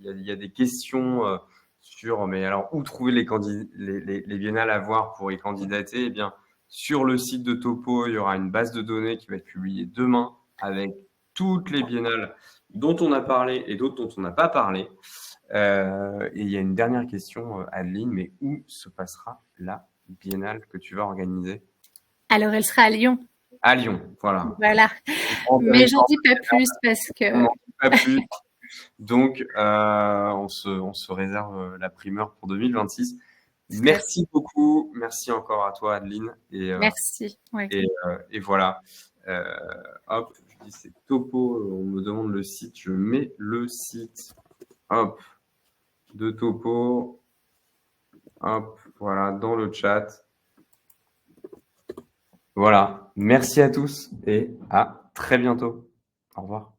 y a des questions sur, mais alors où trouver les biennales à voir pour y candidater? Eh bien, sur le site de Topo, il y aura une base de données qui va être publiée demain avec toutes les biennales dont on a parlé et d'autres dont on n'a pas parlé. Et il y a une dernière question, Adeline, mais où se passera la biennale que tu vas organiser? Alors, elle sera à Lyon. À Lyon, voilà. Voilà. Mais j'en dis pas plus parce que. On n'en dit pas plus. Donc, on se réserve la primeur pour 2026. Merci beaucoup. Merci encore à toi, Adeline. Merci. Ouais. Et voilà. Hop, je dis c'est Topo. On me demande le site. Je mets le site. Hop. De Topo. Hop, voilà, dans le chat. Voilà, merci à tous et à très bientôt. Au revoir.